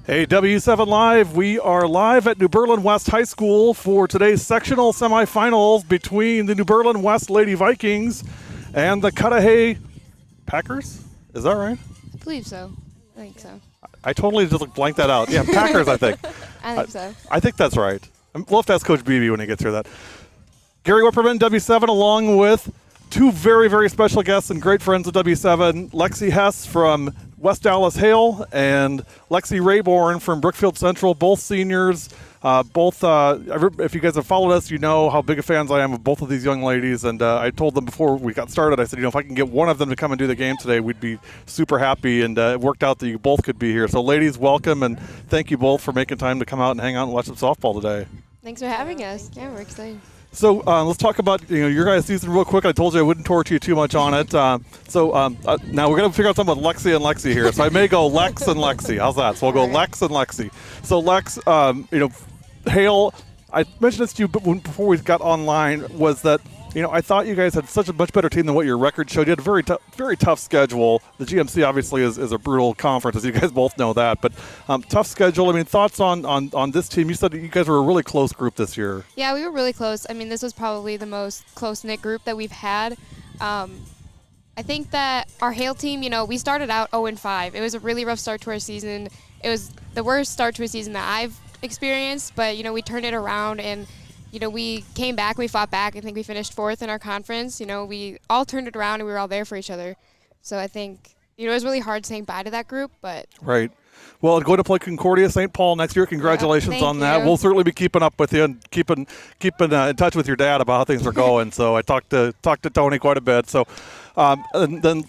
Hey, W7 Live. We are live at New Berlin West High School for today's sectional semifinals between the New Berlin West Lady Vikings and the Cudahy Packers. Is that right? I believe so. I think so. I totally just blanked that out. Yeah, Packers, I think. I I, think so. I think that's right. We'll have to ask Coach Beebe when he gets here that. Gary Whipperman, W7, along with two very, very special guests and great friends of W7, Lexi Hess from West Dallas Hale and Lexi Rayborn from Brookfield Central, both seniors. If you guys have followed us, you know how big of fans I am of both of these young ladies. And I told them before we got started, I said, if I can get one of them to come and do the game today, we'd be super happy. And it worked out that you both could be here. So, ladies, welcome, and thank you both for making time to come out and hang out and watch some softball today. Thanks for having us. Yeah, we're excited. So let's talk about your guys' season real quick. I told you I wouldn't torture you too much on it. Now we're going to figure out something with Lexi and Lexi here. So I may go Lex and Lexi. How's that? So we'll go Lex and Lexi. So Lex, Hale, I mentioned this to you before we got online, was that I thought you guys had such a much better team than what your record showed. You had a very tough schedule. The GMC obviously is a brutal conference, as you guys both know that. But tough schedule. I mean, thoughts on this team? You said that you guys were a really close group this year. Yeah, we were really close. I mean, this was probably the most close-knit group that we've had. I think that our Hale team, we started out 0-5. It was a really rough start to our season. It was the worst start to a season that I've experienced. But, we turned it around and we came back, we fought back. I think we finished 4th in our conference. We all turned it around and we were all there for each other. So I think, it was really hard saying bye to that group, but. Right. Well, going to play Concordia St. Paul next year. Congratulations on that. You. We'll certainly be keeping up with you and keeping in touch with your dad about how things are going. So I talked to Tony quite a bit. So, and then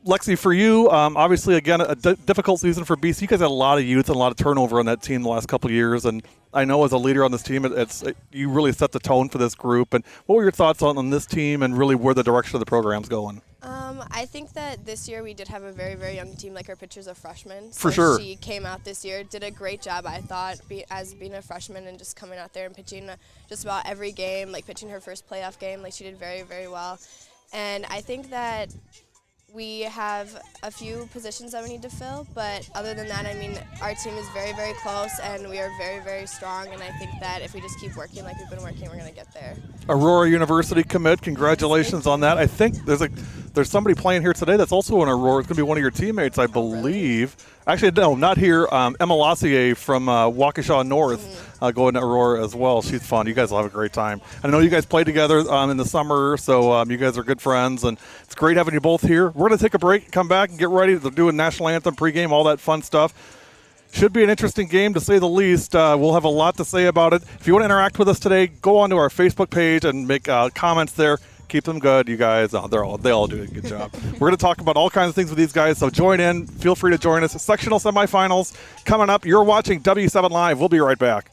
Lexi, for you, obviously again a difficult season for BC. You guys had a lot of youth and a lot of turnover on that team the last couple of years, and I know as a leader on this team, you really set the tone for this group. And what were your thoughts on this team and really where the direction of the program's going? I think that this year we did have a very, very young team. Like, our pitcher's a freshman. For sure. She came out this year, did a great job, I thought, as being a freshman and just coming out there and pitching just about every game, like pitching her first playoff game. Like, she did very, very well. And I think that we have a few positions that we need to fill, but other than that, I mean, our team is very, very close, and we are very, very strong, and I think that if we just keep working like we've been working, we're going to get there. Aurora University commit, congratulations on that. I think there's somebody playing here today that's also an Aurora. It's going to be one of your teammates, I believe. Really? Actually, no, not here. Emma Lossier from Waukesha North going to Aurora as well. She's fun. You guys will have a great time. I know you guys played together in the summer, so you guys are good friends, and it's great having you both here. We're going to take a break, come back, and get ready to do a national anthem pregame, all that fun stuff. Should be an interesting game, to say the least. We'll have a lot to say about it. If you want to interact with us today, go onto our Facebook page and make comments there. Keep them good, you guys. Oh, they all do a good job. We're going to talk about all kinds of things with these guys, so join in. Feel free to join us. Sectional semifinals coming up. You're watching W7 Live. We'll be right back.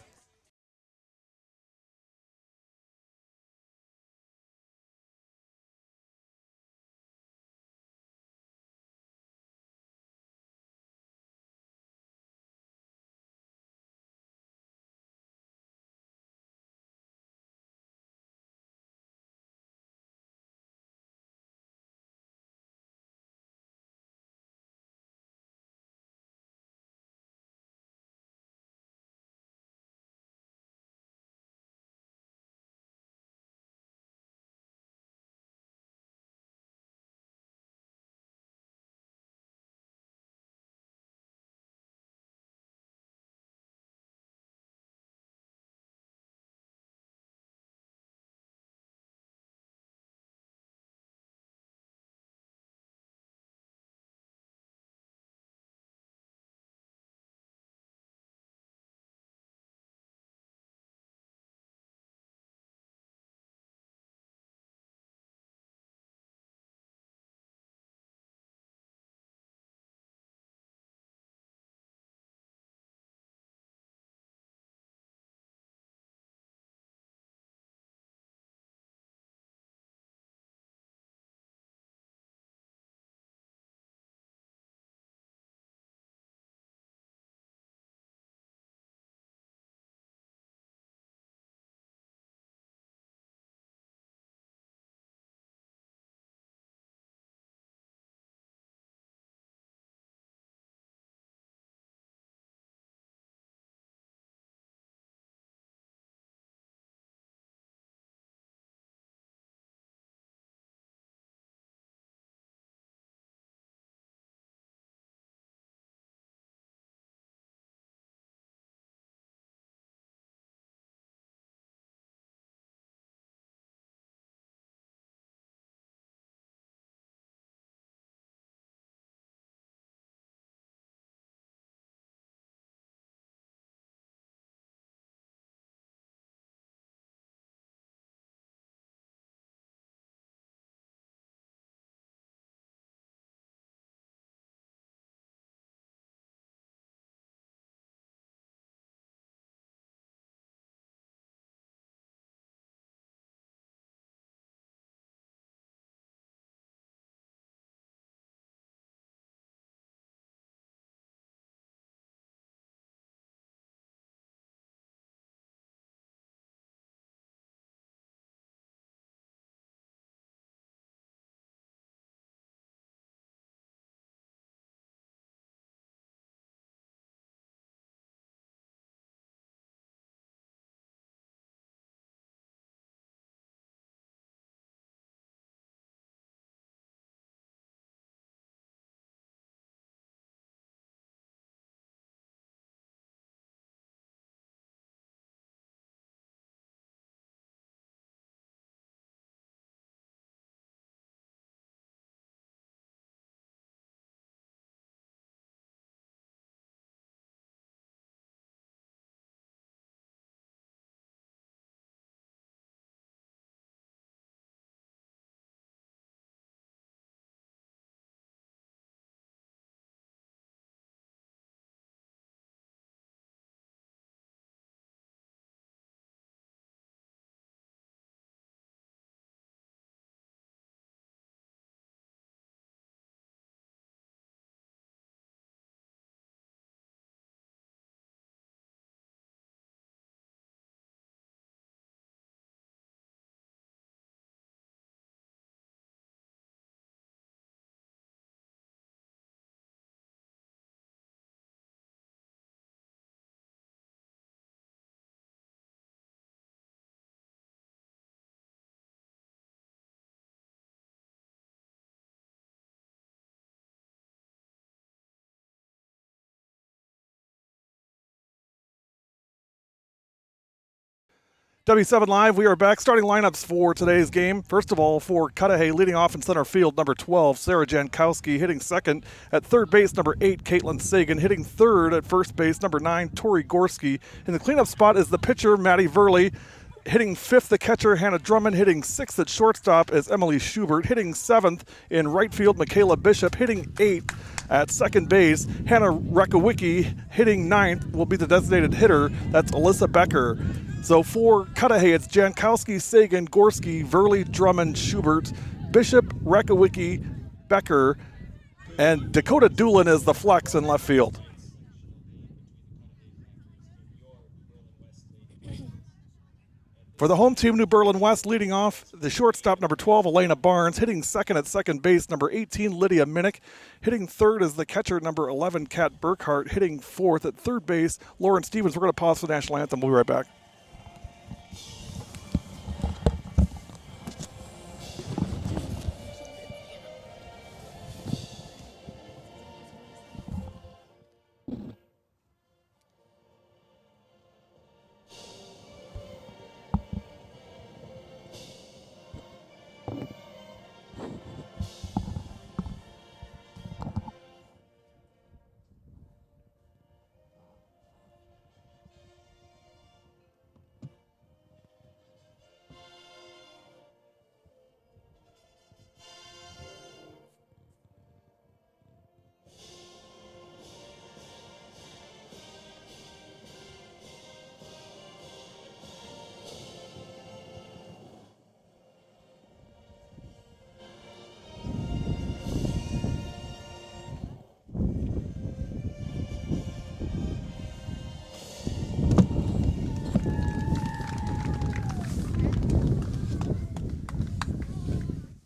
W7 Live, we are back. Starting lineups for today's game. First of all, for Cudahy, leading off in center field, number 12, Sarah Jankowski. Hitting second at third base, number 8, Caitlin Sagan. Hitting third at first base, number 9, Tori Gorski. In the cleanup spot is the pitcher, Maddie Verley. Hitting fifth, the catcher, Hannah Drummond. Hitting sixth at shortstop is Emily Schubert. Hitting seventh in right field, Michaela Bishop. Hitting eighth at second base, Hannah Rekowicki. Hitting ninth will be the designated hitter. That's Alyssa Becker. So for Cudahy, it's Jankowski, Sagan, Gorski, Verley, Drummond, Schubert, Bishop, Rekowicki, Becker, and Dakota Doolin is the flex in left field. For the home team, New Berlin West, leading off the shortstop, number 12, Elena Barnes. Hitting second at second base, number 18, Lydia Minnick. Hitting third is the catcher, number 11, Kat Burkhart. Hitting fourth at third base, Lauren Stevens. We're going to pause for the national anthem. We'll be right back.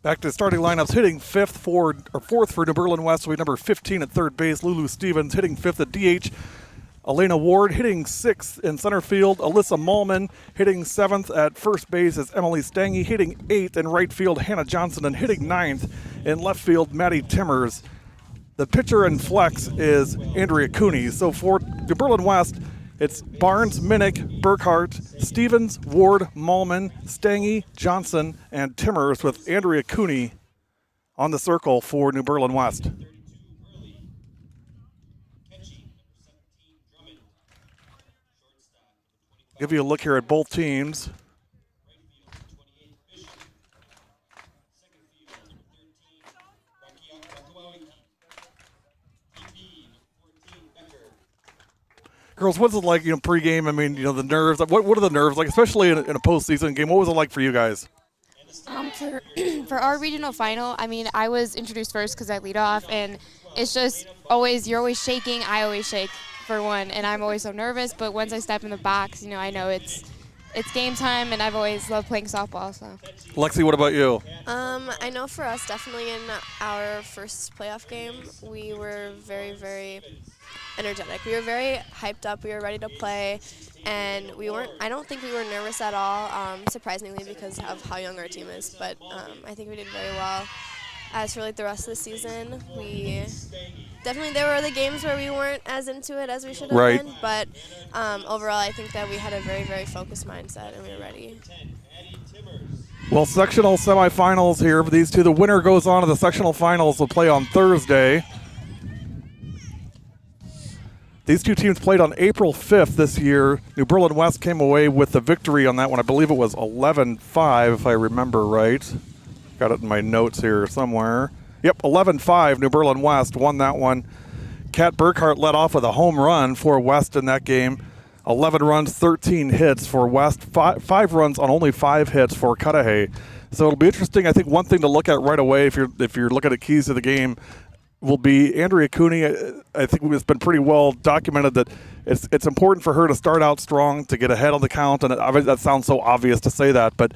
Back to starting lineups. Hitting fourth for New Berlin West will be number 15 at third base, Lulu Stevens. Hitting fifth at DH, Elena Ward. Hitting sixth in center field, Alyssa Malman. Hitting seventh at first base is Emily Stange. Hitting eighth in right field, Hannah Johnson. And hitting ninth in left field, Maddie Timmers. The pitcher and flex is Andrea Cooney. So for New Berlin West, it's Barnes, Minnick, Burkhart, Stevens, Ward, Malman, Stange, Johnson, and Timmers, with Andrea Cooney on the circle for New Berlin West. Give you a look here at both teams. Girls, what's it like, pregame? I mean, the nerves. What are the nerves like, especially in a postseason game? What was it like for you guys? For our regional final, I mean, I was introduced first because I lead off, and it's just you're always shaking. I always shake for one, and I'm always so nervous. But once I step in the box, I know it's game time, and I've always loved playing softball. So, Lexi, what about you? I know for us, definitely in our first playoff game, we were very, very energetic. We were very hyped up. We were ready to play, and I don't think we were nervous at all, surprisingly, because of how young our team is. But I think we did very well. As for the rest of the season, there were the games where we weren't as into it as we should have been. But overall, I think that we had a very, very focused mindset, and we were ready. Well, sectional semifinals here for these two. The winner goes on to the sectional finals. Will play on Thursday. These two teams played on April 5th this year. New Berlin West came away with the victory on that one. I believe it was 11-5, if I remember right. Got it in my notes here somewhere. Yep, 11-5. New Berlin West won that one. Kat Burkhart led off with a home run for West in that game. 11 runs, 13 hits for West. Five runs on only 5 hits for Cudahy. So it'll be interesting. I think one thing to look at right away, if you're looking at keys to the game, will be Andrea Cooney. I think it's been pretty well documented that it's important for her to start out strong, to get ahead on the count, and that sounds so obvious to say that, but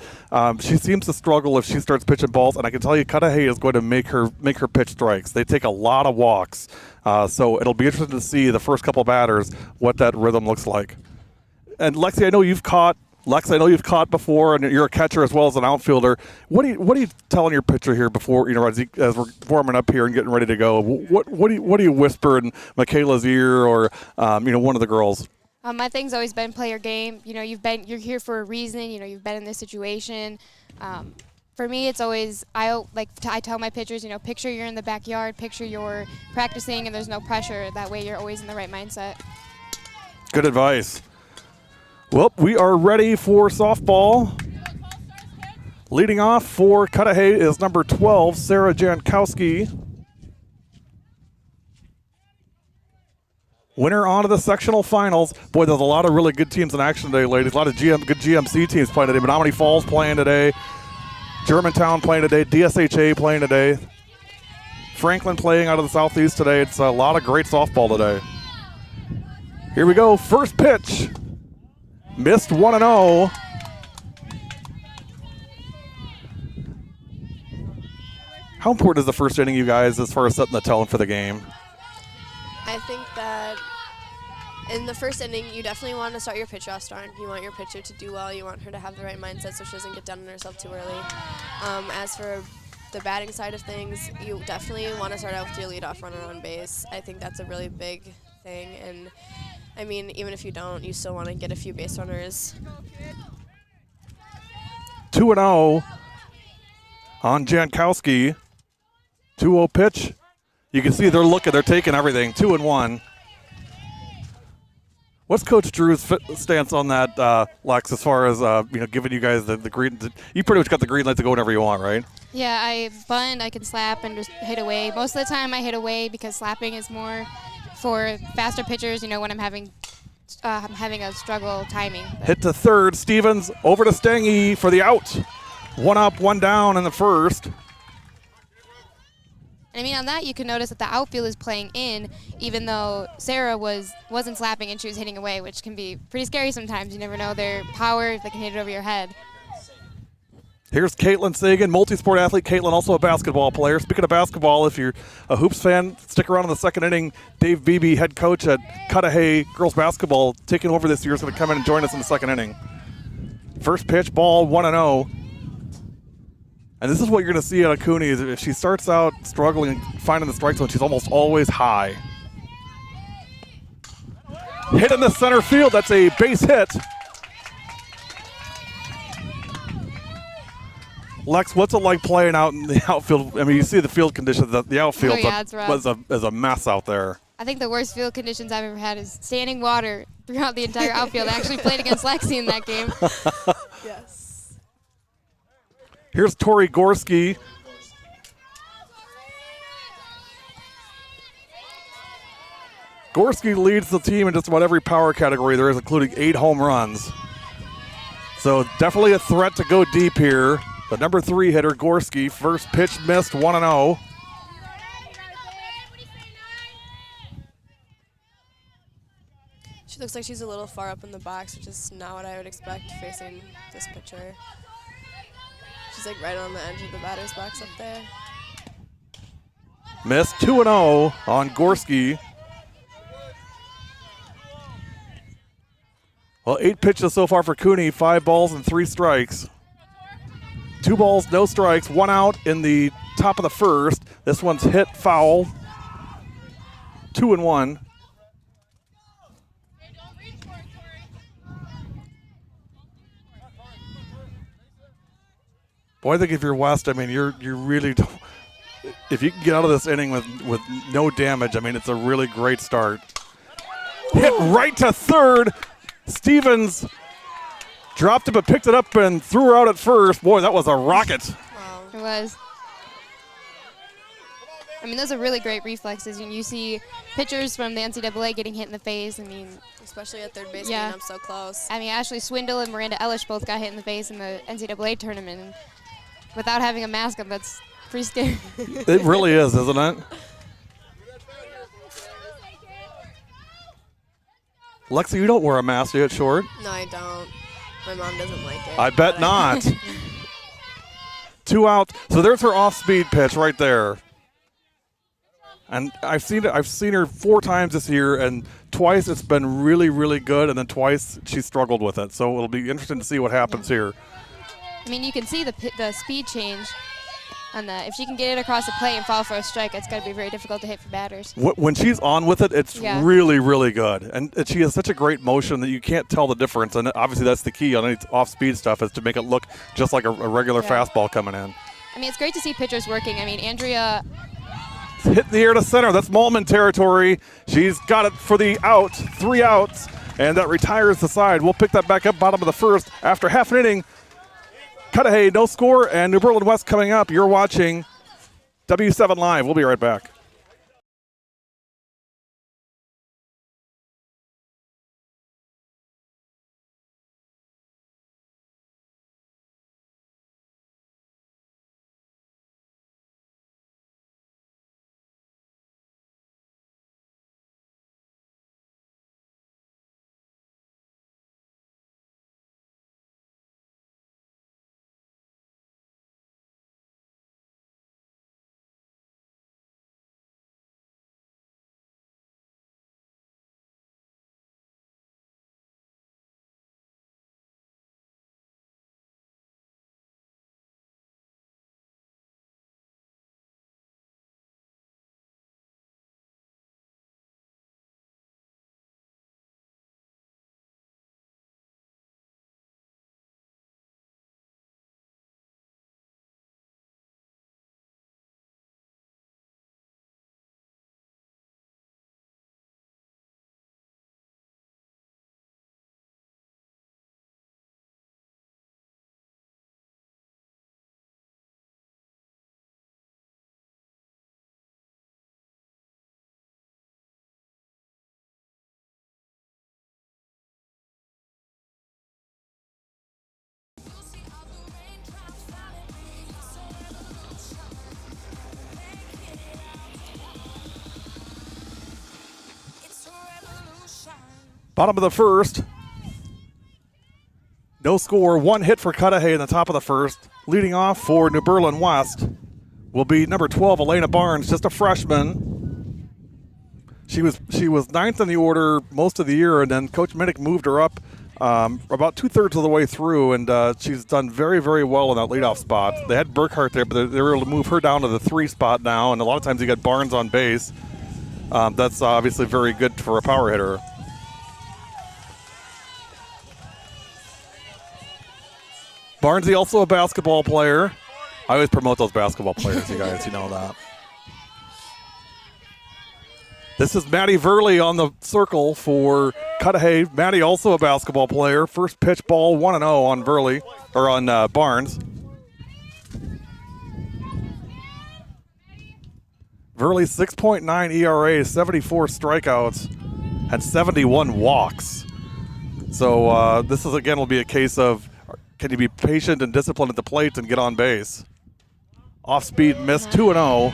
she seems to struggle if she starts pitching balls, and I can tell you Cudahy is going to make her pitch strikes. They take a lot of walks, so it'll be interesting to see the first couple batters what that rhythm looks like. And Lexi, I know you've caught before, and you're a catcher as well as an outfielder. What are you telling your pitcher here before, as we're warming up here and getting ready to go? What do you whisper in Michaela's ear or one of the girls? My thing's always been play your game. You know, you're here for a reason. You know, you've been in this situation. For me, it's always I tell my pitchers, you know, picture you're in the backyard, picture you're practicing, and there's no pressure. That way, you're always in the right mindset. Good advice. Well, we are ready for softball. Leading off for Cudahy is number 12, Sarah Jankowski. Winner on to the sectional finals. Boy, there's a lot of really good teams in action today, ladies. A lot of good GMC teams playing today. Menominee Falls playing today. Germantown playing today. DSHA playing today. Franklin playing out of the southeast today. It's a lot of great softball today. Here we go. First pitch. Missed 1-0. How important is the first inning, you guys, as far as setting the tone for the game? I think that in the first inning, you definitely want to start your pitcher off strong. You want your pitcher to do well. You want her to have the right mindset so she doesn't get down on herself too early. As for the batting side of things, you definitely want to start out with your leadoff runner on base. I think that's a really big thing. And, I mean, even if you don't, you still want to get a few base runners. 2-0 on Jankowski. 2-0 pitch. You can see they're taking everything. 2-1. What's Coach Drew's stance on that, Lex, as far as giving you guys the green? You pretty much got the green light to go whenever you want, right? Yeah, I bunt, I can slap, and just hit away. Most of the time I hit away because slapping is more for faster pitchers, you know, when I'm having a struggle timing. Hit to third. Stevens over to Stangy for the out. 1 up, 1 down in the first. And I mean, on that, you can notice that the outfield is playing in, even though Sarah wasn't slapping and she was hitting away, which can be pretty scary sometimes. You never know their power, if they can hit it over your head. Here's Caitlin Sagan, multi-sport athlete. Caitlin, also a basketball player. Speaking of basketball, if you're a Hoops fan, stick around in the second inning. Dave Beebe, head coach at Cudahy girls basketball, taking over this year, is going to come in and join us in the second inning. First pitch, ball, 1-0. And this is what you're going to see out of Cooney, is if she starts out struggling finding the strike zone, she's almost always high. Hit in the center field. That's a base hit. Lex, what's it like playing out in the outfield? I mean, you see the field conditions. The outfield is a mess out there. I think the worst field conditions I've ever had is standing water throughout the entire outfield. I actually played against Lexi in that game. Yes. Here's Tori Gorski. Gorski leads the team in just about every power category there is, including 8 home runs. So definitely a threat to go deep here. The number 3 hitter, Gorski, first pitch missed, 1-0. She looks like she's a little far up in the box, which is not what I would expect facing this pitcher. She's like right on the edge of the batter's box up there. Missed, 2-0 on Gorski. Well, 8 pitches so far for Cooney, 5 balls and 3 strikes. 2 balls, no strikes, 1 out in the top of the first. This one's hit foul. 2-1. Boy, I think if you're West, I mean, you really don't. If you can get out of this inning with no damage, I mean, it's a really great start. Hit right to third. Stevens dropped it but picked it up and threw her out at first. Boy, that was a rocket. Wow. It was. I mean, those are really great reflexes. You see pitchers from the NCAA getting hit in the face. I mean, especially at third base, yeah. being up so close. I mean, Ashley Swindle and Miranda Ellish both got hit in the face in the NCAA tournament. And without having a mask up, that's pretty scary. It really is, isn't it? Lexi, you don't wear a mask, do you, at short? No, I don't. My mom doesn't like it. I bet not. 2 out. So there's her off-speed pitch right there. And I've seen her 4 times this year, and twice it's been really, really good, and then twice she struggled with it. So it'll be interesting to see what happens here. I mean, you can see the speed change on that. If she can get it across the plate and fall for a strike, it's got to be very difficult to hit for batters. When she's on with it, it's really, really good. And she has such a great motion that you can't tell the difference. And obviously that's the key on any off-speed stuff, is to make it look just like a regular fastball coming in. I mean, it's great to see pitchers working. I mean, Andrea hit the air to center. That's Malman territory. She's got it for the out, 3 outs, and that retires the side. We'll pick that back up bottom of the first after half an inning. Cudahy, no score, and New Berlin West coming up. You're watching W7 Live. We'll be right back. Bottom of the first. No score, 1 hit for Cudahy in the top of the first. Leading off for New Berlin West will be number 12, Elena Barnes, just a freshman. She was ninth in the order most of the year, and then Coach Minnick moved her up about 2/3 of the way through, and she's done very, very well in that leadoff spot. They had Burkhart there, but they were able to move her down to the 3 spot now, and a lot of times you get Barnes on base. That's obviously very good for a power hitter. Barnesy also a basketball player. I always promote those basketball players, you guys. You know that. This is Maddie Verley on the circle for Cudahy. Maddie also a basketball player. First pitch ball, 1-0 on Verley, or on Barnes. Verley 6.9 ERA, 74 strikeouts, had 71 walks. So this is again will be a case of, can you be patient and disciplined at the plate and get on base? Off speed miss, 2-0.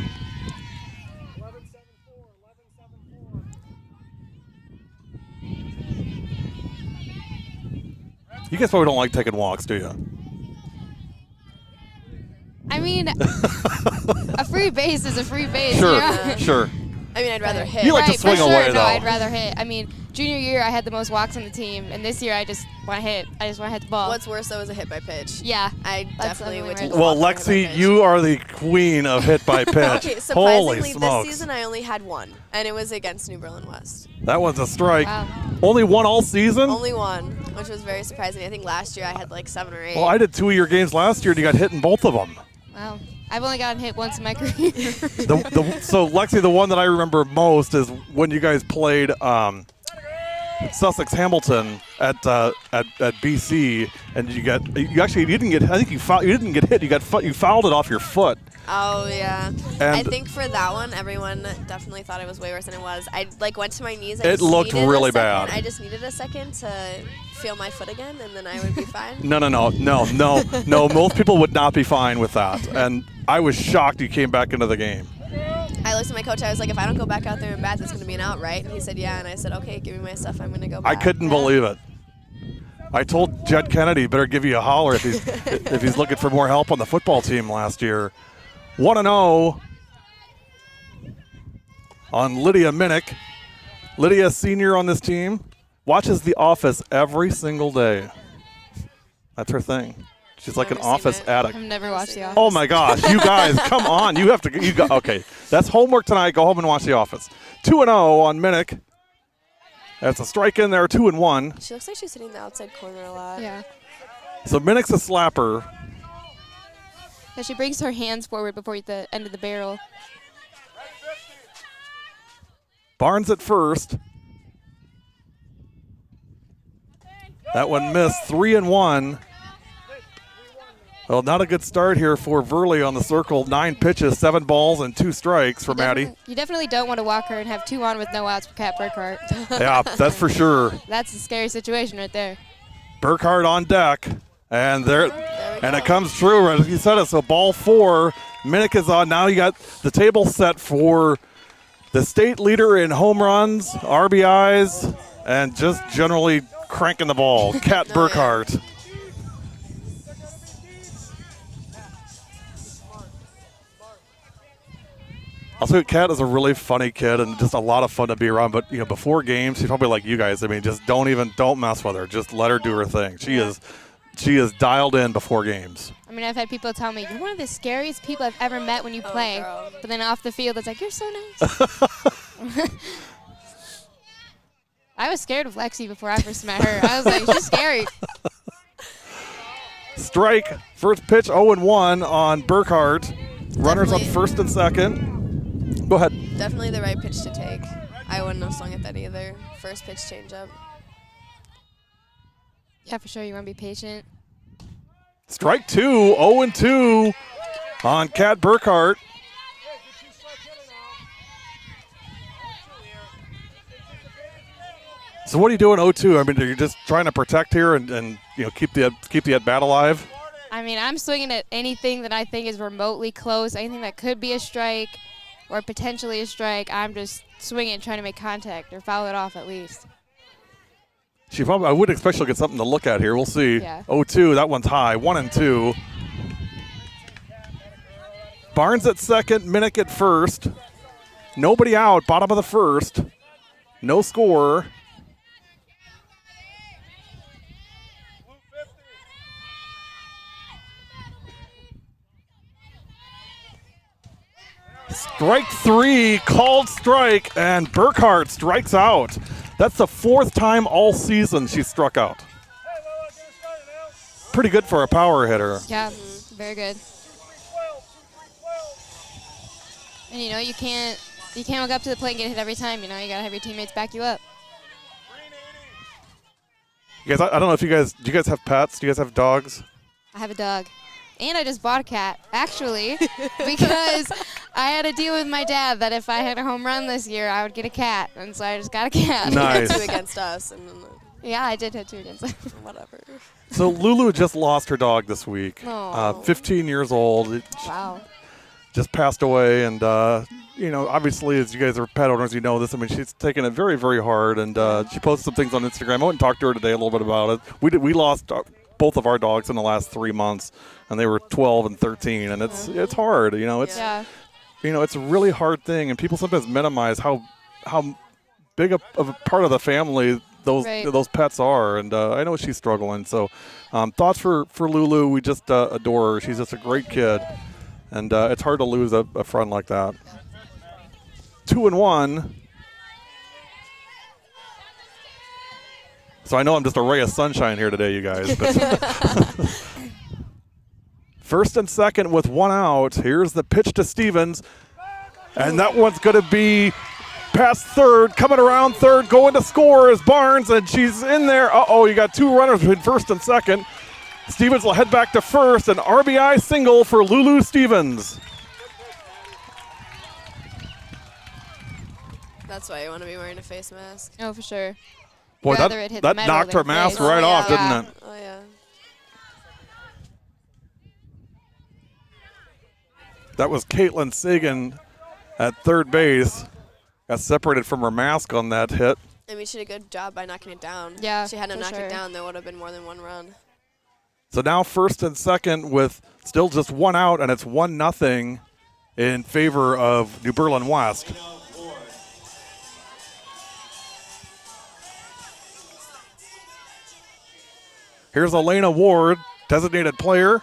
You guys probably don't like taking walks, do you? I mean, a free base is a free base. Sure, You know? sure. I mean, I'd rather hit. You like to Right, swing for sure. away, No, though. I'd rather hit. I mean, junior year I had the most walks on the team, and this year I just want to hit. I just want to hit the ball. What's worse, though, is a hit by pitch. Yeah. I That's definitely would definitely take right. a Well, walk for a hit Lexi, by pitch. you are the queen of hit by pitch. Okay, Holy surprisingly, smokes. this season I only had one, and it was against New Berlin West. That was a strike. Wow. Only one all season? Only one, which was very surprising. I think last year I had like 7 or 8. Well, I did 2 of your games last year, and you got hit in both of them. Wow. I've only gotten hit once in my career. So, Lexi, the one that I remember most is when you guys played Sussex Hamilton at BC, and you didn't get. I think you didn't get hit. You fouled it off your foot. Oh, yeah. And I think for that one, everyone definitely thought it was way worse than it was. I went to my knees. It looked really bad. I just needed a second to feel my foot again, and then I would be fine. No. Most people would not be fine with that, and I was shocked you came back into the game. I looked at my coach. I was like, if I don't go back out there and bat, that's going to be an out, right? And he said, yeah. And I said, okay, give me my stuff. I'm going to go back. I couldn't believe it. I told Jed Kennedy better give you a holler if he's looking for more help on the football team last year. 1-0 on Lydia Minnick. Lydia, senior on this team, watches The Office every single day. That's her thing. She's like an Never seen office it. addict. I've never watched The Office. Oh my gosh, you guys, come on. You have to, okay. That's homework tonight. Go home and watch The Office. 2-0 on Minnick. That's a strike in there, 2-1. She looks like she's hitting the outside corner a lot. Yeah. So Minnick's a slapper. Yeah, she brings her hands forward before the end of the barrel. Barnes at first. That one missed, 3-1. Well, not a good start here for Verley on the circle. 9 pitches, 7 balls, and 2 strikes for Maddie. You definitely don't want to walk her and have 2 on with no outs for Kat Burkhart. Yeah, that's for sure. That's a scary situation right there. Burkhart on deck, and it comes true. As you said, it's a ball 4. Minnick is on. Now you got the table set for the state leader in home runs, RBIs, and just generally cranking the ball. Kat Burkhart. Also, Kat is a really funny kid and just a lot of fun to be around. But before games, she's probably like you guys. I mean, just don't mess with her. Just let her do her thing. She is dialed in before games. I mean, I've had people tell me, you're one of the scariest people I've ever met when you play. Girl. But then off the field, it's like, you're so nice. I was scared of Lexi before I first met her. I was like, she's scary. Strike. First pitch, 0-1 on Burkhart. Runners on first and second. Go ahead. Definitely the right pitch to take. I wouldn't have swung at that either. First pitch changeup. Yeah, for sure. You want to be patient. Strike 2, 0-2 on Kat Burkhart. So what are you doing 0-2? I mean, are you just trying to protect here and keep the at bat alive? I mean, I'm swinging at anything that I think is remotely close, anything that could be a strike or potentially a strike. I'm just swinging, trying to make contact or foul it off at least. I would expect she'll get something to look at here. We'll see. Yeah. 0-2, that one's high. 1-2. Barnes at second, Minnick at first. Nobody out, bottom of the first. No score. Strike 3, called strike, and Burkhart strikes out. That's the 4th time all season she struck out. Pretty good for a power hitter. Yeah, very good. And you can't walk up to the plate and get hit every time. You gotta have your teammates back you up. You guys, I don't know if do you guys have pets? Do you guys have dogs? I have a dog. And I just bought a cat, actually, because I had a deal with my dad that if I had a home run this year, I would get a cat. And so I just got a cat. Nice. 2 against us. And then Yeah, I did hit 2 against them. whatever. So Lulu just lost her dog this week. Aw. 15 years old. Wow. Just passed away, and obviously, as you guys are pet owners, you know this. I mean, she's taken it very, very hard, and she posted some things on Instagram. I went and talked to her today a little bit about it. We lost both of our dogs in the last 3 months, and they were 12 and 13, and it's hard. Yeah. It's a really hard thing, and people sometimes minimize how big of a part of the family those pets are, and I know she's struggling. So, thoughts for Lulu. We just adore her. She's just a great kid. And it's hard to lose a friend like that. 2-1. So I know I'm just a ray of sunshine here today, you guys. But first and second with 1 out. Here's the pitch to Stevens. And that one's going to be past third. Coming around third. Going to score is Barnes. And she's in there. Uh-oh, you got 2 runners between first and second. Stevens will head back to first, an RBI single for Lulu Stevens. That's why you want to be wearing a face mask. Oh, for sure. Boy, Rather it hit the that metal knocked than her mask face. right Oh, off, yeah. didn't it? Oh, yeah. That was Caitlin Sagan at third base. Got separated from her mask on that hit. I mean, she did a good job by knocking it down. Yeah, If she hadn't for knocked sure. it down, there would have been more than 1 run. So now first and second with still just 1 out, and it's 1-0 in favor of New Berlin West. Here's Elena Ward designated player.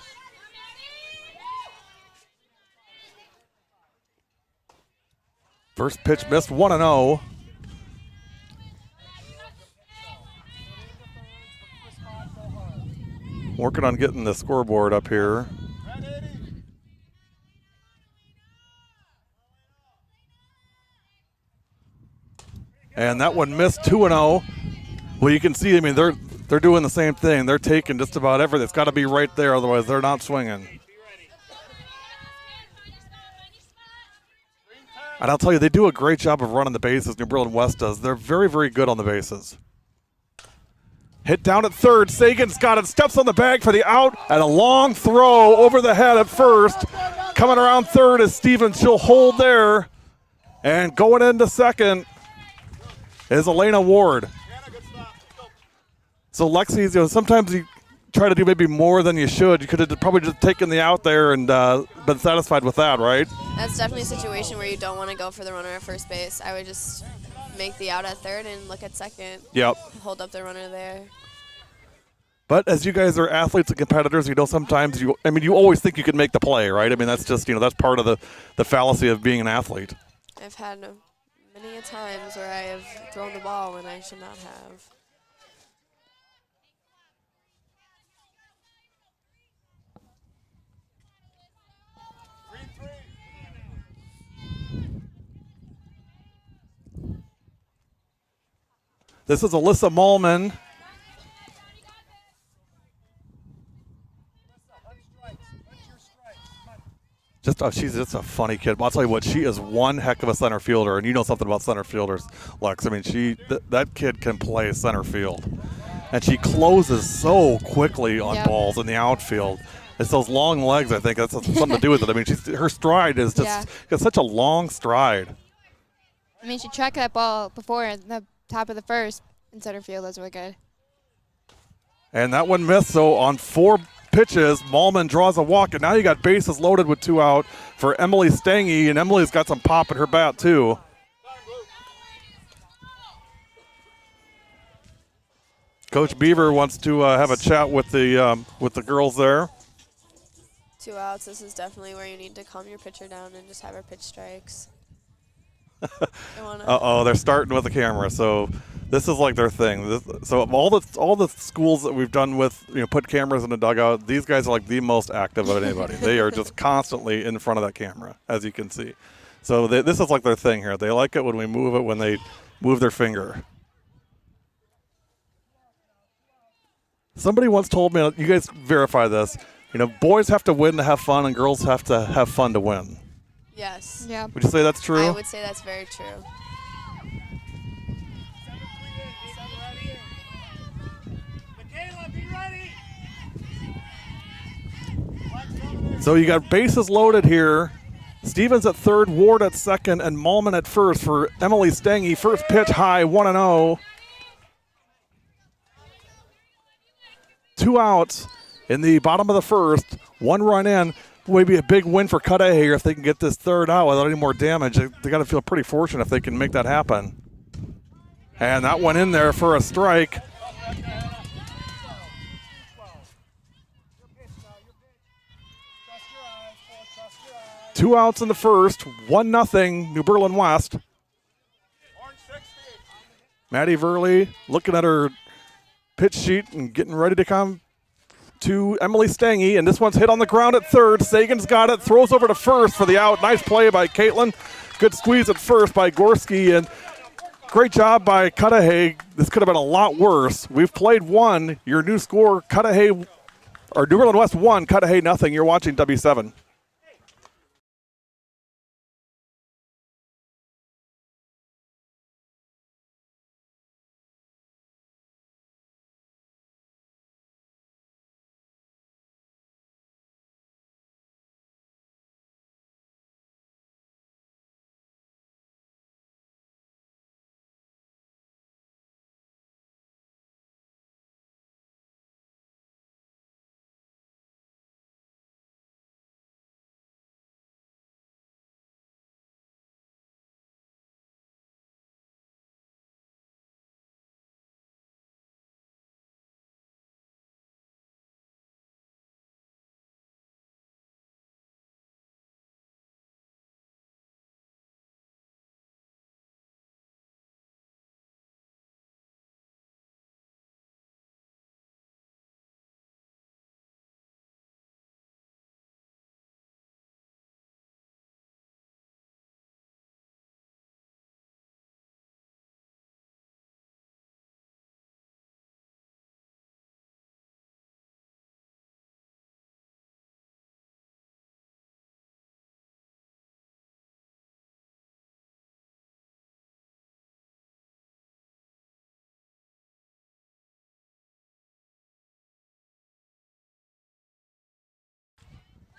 First pitch missed, 1-0. Working on getting the scoreboard up here. And that one missed, 2-0. Well, you can see, I mean, they're doing the same thing. They're taking just about everything. It's got to be right there, otherwise they're not swinging. And I'll tell you, they do a great job of running the bases, New Berlin West does. They're very, very good on the bases. Hit down at third. Sagan's got it, steps on the bag for the out, and a long throw over the head at first. Coming around third is Stevens. She'll hold there. And going into second is Elena Ward. So Lexi, sometimes you try to do maybe more than you should. You could have probably just taken the out there and been satisfied with that, right? That's definitely a situation where you don't want to go for the runner at first base. I would just make the out at third and look at second. Yep. Hold up the runner there. But as you guys are athletes and competitors, sometimes you always think you can make the play, right? I mean, that's just, that's part of the fallacy of being an athlete. I've had many a times where I have thrown the ball when I should not have. This is Alyssa Malman. She's just a funny kid. I'll tell you what, she is one heck of a center fielder, and you know something about center fielders, Lex. I mean, that kid can play center field, and she closes so quickly on balls in the outfield. It's those long legs. I think that's something to do with it. I mean, her stride is just got such a long stride. I mean, she tracked that ball before in the top of the first in center field. That's really good. And that one missed. So on 4 pitches, Malman draws a walk, and now you got bases loaded with 2 out for Emily Stange, and Emily's got some pop in her bat too. Coach Beaver wants to have a chat with the girls there. 2 outs. This is definitely where you need to calm your pitcher down and just have her pitch strikes. They're starting with the camera, so this is like their thing. So all the schools that we've done with, put cameras in the dugout, these guys are like the most active of anybody. They are just constantly in front of that camera, as you can see. So this is like their thing here. They like it when we move it, when they move their finger. Somebody once told me, you guys verify this, boys have to win to have fun and girls have to have fun to win. Yes. Yeah. Would you say that's true? I would say that's very true. So you got bases loaded here. Stevens at third, Ward at second, and Malman at first for Emily Stange. First pitch high, 1-0. 2 outs in the bottom of the first. 1 run in. Maybe a big win for Cudahy here if they can get this third out without any more damage. They got to feel pretty fortunate if they can make that happen. And that went in there for a strike. Two outs in the first, 1-0, New Berlin West. Maddie Verley looking at her pitch sheet and getting ready to come to Emily Stange, and this one's hit on the ground at third. Sagan's got it, throws over to first for the out. Nice play by Caitlin. Good squeeze at first by Gorski, and great job by Cudahy. This could have been a lot worse. We've played 1. Your new score, New Berlin West 1, Cudahy 0. You're watching W7.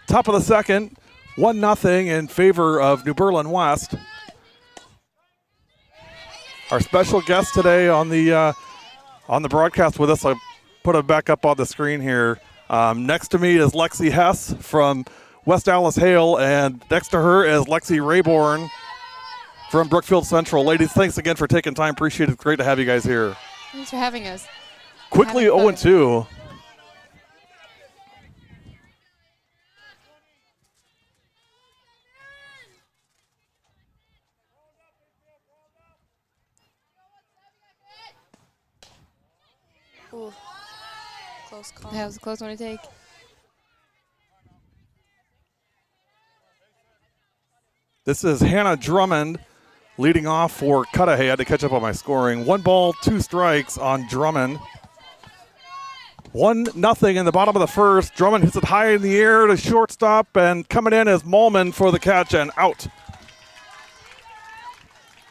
Top of the second, 1-0 in favor of New Berlin West. Our special guest today on the broadcast with us, I put it back up on the screen here. Next to me is Lexi Hess from West Dallas Hale, and next to her is Lexi Rayborn from Brookfield Central. Ladies, thanks again for taking time. Appreciate it. Great to have you guys here. Thanks for having us. Quickly 0-2. Ooh. Close call. That was a close one to take. This is Hannah Drummond leading off for Cudahy. I had to catch up on my scoring. 1 ball, 2 strikes on Drummond. 1-0 in the bottom of the first. Drummond hits it high in the air to shortstop, and coming in is Malman for the catch and out.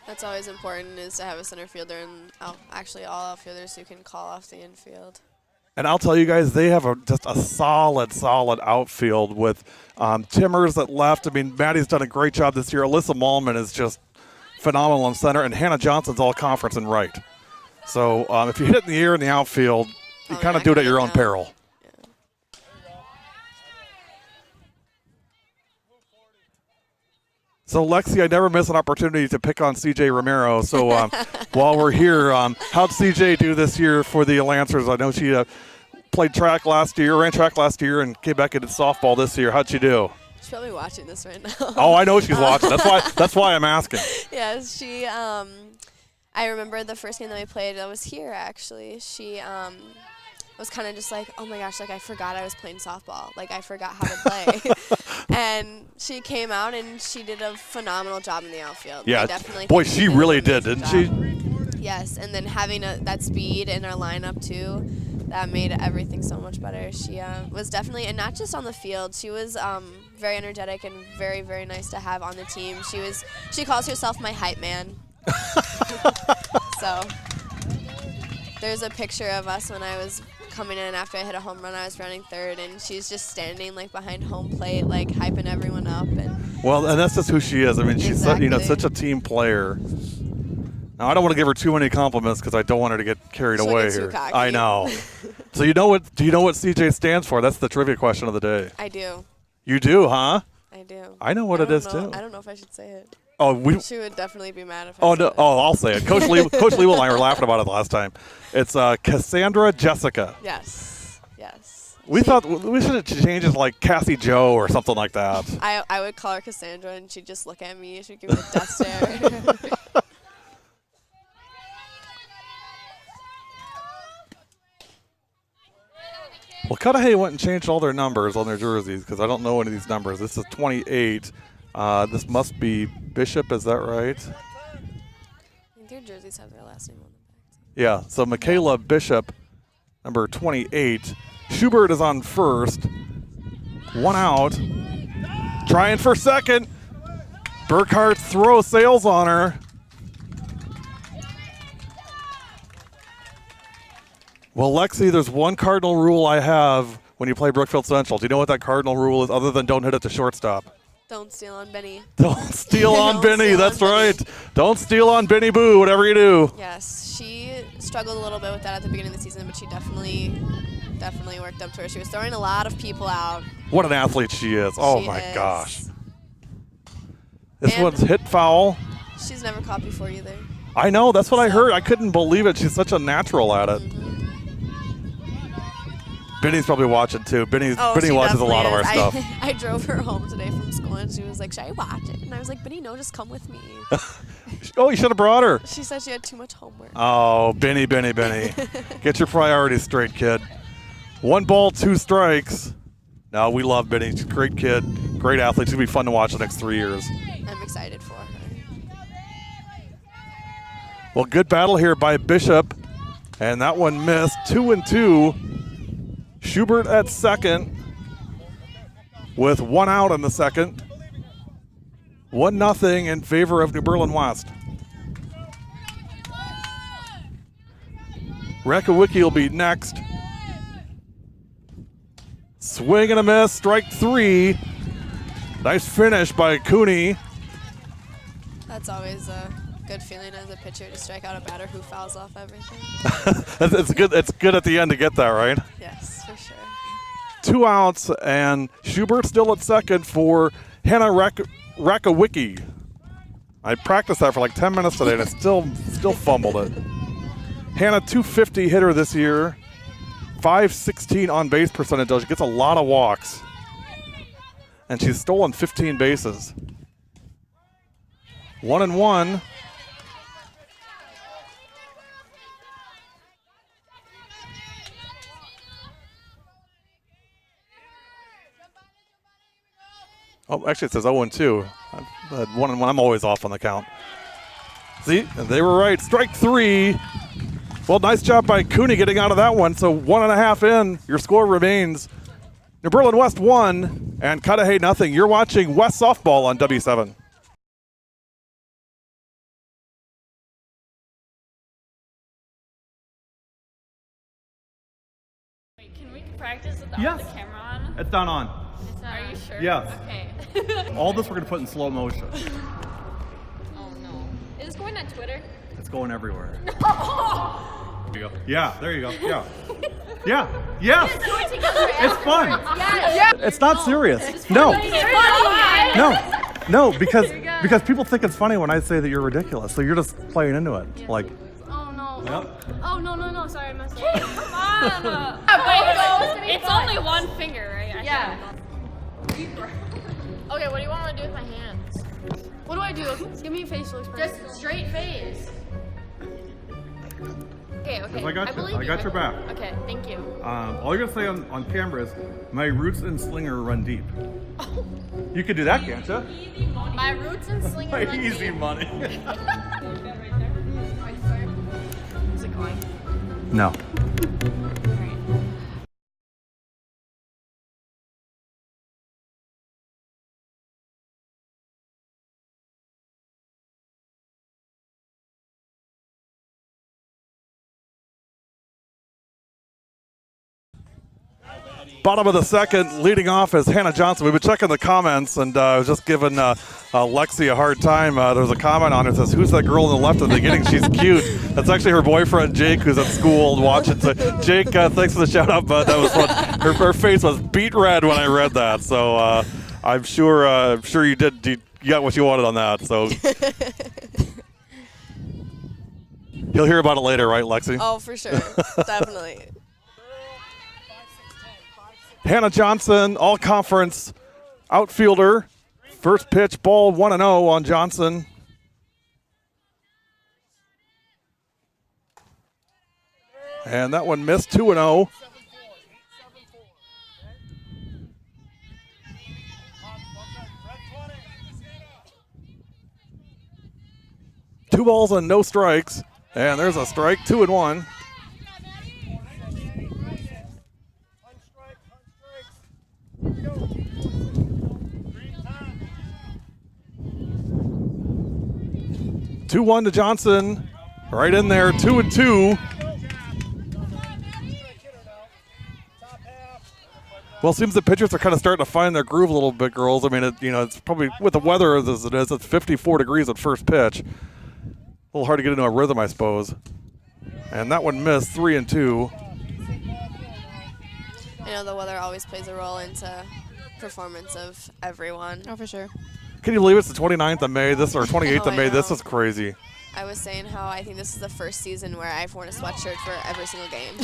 That's always important, is to have a center fielder and actually all outfielders who can call off the infield. And I'll tell you guys, they have just a solid outfield with Timmers at left. I mean, Maddie's done a great job this year. Alyssa Malman is just phenomenal in center, and Hannah Johnson's all conference in right. So if you hit it in the air in the outfield, you kind of do it at your own peril. Yeah. So, Lexi, I never miss an opportunity to pick on CJ Romero. So while we're here, how'd CJ do this year for the Lancers? I know she ran track last year, and came back into softball this year. How'd she do? She's probably watching this right now. Oh, I know she's watching. That's why I'm asking. Yes, she. I remember the first game that we played. I was here actually. She was kind of just like, oh my gosh, like I forgot I was playing softball. Like I forgot how to play. And she came out and she did a phenomenal job in the outfield. Yeah, I definitely boy, think she really did, didn't she? Yes, and then having that speed in our lineup too, that made everything so much better. She was definitely, and not just on the field, she was very energetic and very, very nice to have on the team. She calls herself my hype man. So there's a picture of us when I was coming in after I hit a home run. I was running third, and she's just standing like behind home plate, like hyping everyone up. And that's just who she is. I mean, she's such a team player. Now, I don't want to give her too many compliments because I don't want her to get carried She'll away get too here. cocky. I know. So do you know what CJ stands for? That's the trivia question of the day. I do. You do, huh? I do. I know what it is too. I don't know if I should say it. Oh, She would definitely be mad if I said no. it. Oh, I'll say it. Coach Lee and I were laughing about it last time. It's Cassandra Jessica. Yes. We thought we should have changed it to like Cassie Joe or something like that. I would call her Cassandra, and she'd just look at me. She'd give me a death stare. Well, Cudahy went and changed all their numbers on their jerseys because I don't know any of these numbers. This is 28. This must be Bishop, is that right? I think their jerseys have their last name on them. Yeah, so Michaela Bishop, number 28. Schubert is on first. 1 out. Trying for second. Burkhart throw sails on her. Well, Lexi, there's one cardinal rule I have when you play Brookfield Central. Do you know what that cardinal rule is other than don't hit it to shortstop? Don't steal on Benny. Don't steal on Don't Benny. steal That's on Benny. right. Don't steal on Benny Boo, whatever you do. Yes, she struggled a little bit with that at the beginning of the season, but she definitely worked up to her. She was throwing a lot of people out. What an athlete she is. Oh, She my is. gosh. This And- one's hit foul. She's never caught before either. I know. That's what I heard. I couldn't believe it. She's such a natural at it. Mm-hmm. Benny's probably watching, too. Benny she watches a lot of our definitely stuff. is. I drove her home today from school, and she was like, should I watch it? And I was like, Benny, no, just come with me. Oh, you should have brought her. She said she had too much homework. Oh, Benny. Get your priorities straight, kid. 1 ball, 2 strikes. No, we love Benny. She's a great kid, great athlete. She's going to be fun to watch the next 3 years. I'm excited for her. Well, good battle here by Bishop. And that one missed. 2-2. Schubert at second with 1 out in the second. 1-0 in favor of New Berlin West. Rekawicki will be next. Swing and a miss, strike 3. Nice finish by Cudahy. That's always a good feeling as a pitcher to strike out a batter who fouls off everything. It's good. It's good at the end to get that, right? Yes, for sure. 2 outs, and Schubert still at second for Hannah Rakowicki. I practiced that for like 10 minutes today, and I still fumbled it. Hannah, 250 hitter this year, 516 on base percentage. She gets a lot of walks, and she's stolen 15 bases. 1-1. Oh, actually it says 0-2. 1-1. I'm always off on the count. See, they were right. Strike 3. Well, nice job by Cudahy getting out of that one. So 1.5 in. Your score remains New Berlin West 1 and Cudahy nothing. You're watching West Softball on W7. Wait, can we practice without Yes. the camera on? It's not on. Are you sure? Yes. Okay. All this we're going to put in slow motion. Oh no. Is this going on Twitter? It's going everywhere. There you go. Yeah, there you go. Yeah. Yeah. Yes. It's fun. Yeah. It's not serious. No. No, because people think it's funny when I say that you're ridiculous. So you're just playing into it. Like, Oh no. yep. Oh no. Sorry, I messed up. Come on. It's only one finger, right? Yeah. Okay, what do you want me to do with my hands? What do I do? Give me a facial expression. Just straight face. Okay. I got you. I got your back. Okay, thank you. All you're gonna say on camera is, "My roots in Slinger run deep." You could do that, can't you? My roots in Slinger run Easy deep. money. Is it going? No. Bottom of the second, leading off is Hannah Johnson. We've been checking the comments, and I was just giving Lexi a hard time. There's a comment on it that says, "Who's that girl on the left at the beginning? She's cute." That's actually her boyfriend, Jake, who's at school watching. So, Jake, thanks for the shout out, but that was fun. Her face was beet red when I read that. So I'm sure you did. You got what you wanted on that. So you'll hear about it later, right, Lexi? Oh, for sure. Definitely. Hannah Johnson, all-conference outfielder. First pitch, ball 1-0 on Johnson. And that one missed, 2-0. Two balls and no strikes. And there's a strike, 2-1. Two 2-1 to Johnson, right in there, 2-2. Well, it seems the pitchers are kind of starting to find their groove a little bit, girls. I mean, it's probably with the weather as it is. It's 54 degrees at first pitch. A little hard to get into a rhythm, I suppose. And that one missed, 3-2. I know the weather always plays a role into performance of everyone. Oh, for sure. Can you believe it's the 29th of May? Or 28th Oh, of I May. This know. is crazy. I was saying how I think this is the first season where I've worn a sweatshirt for every single game.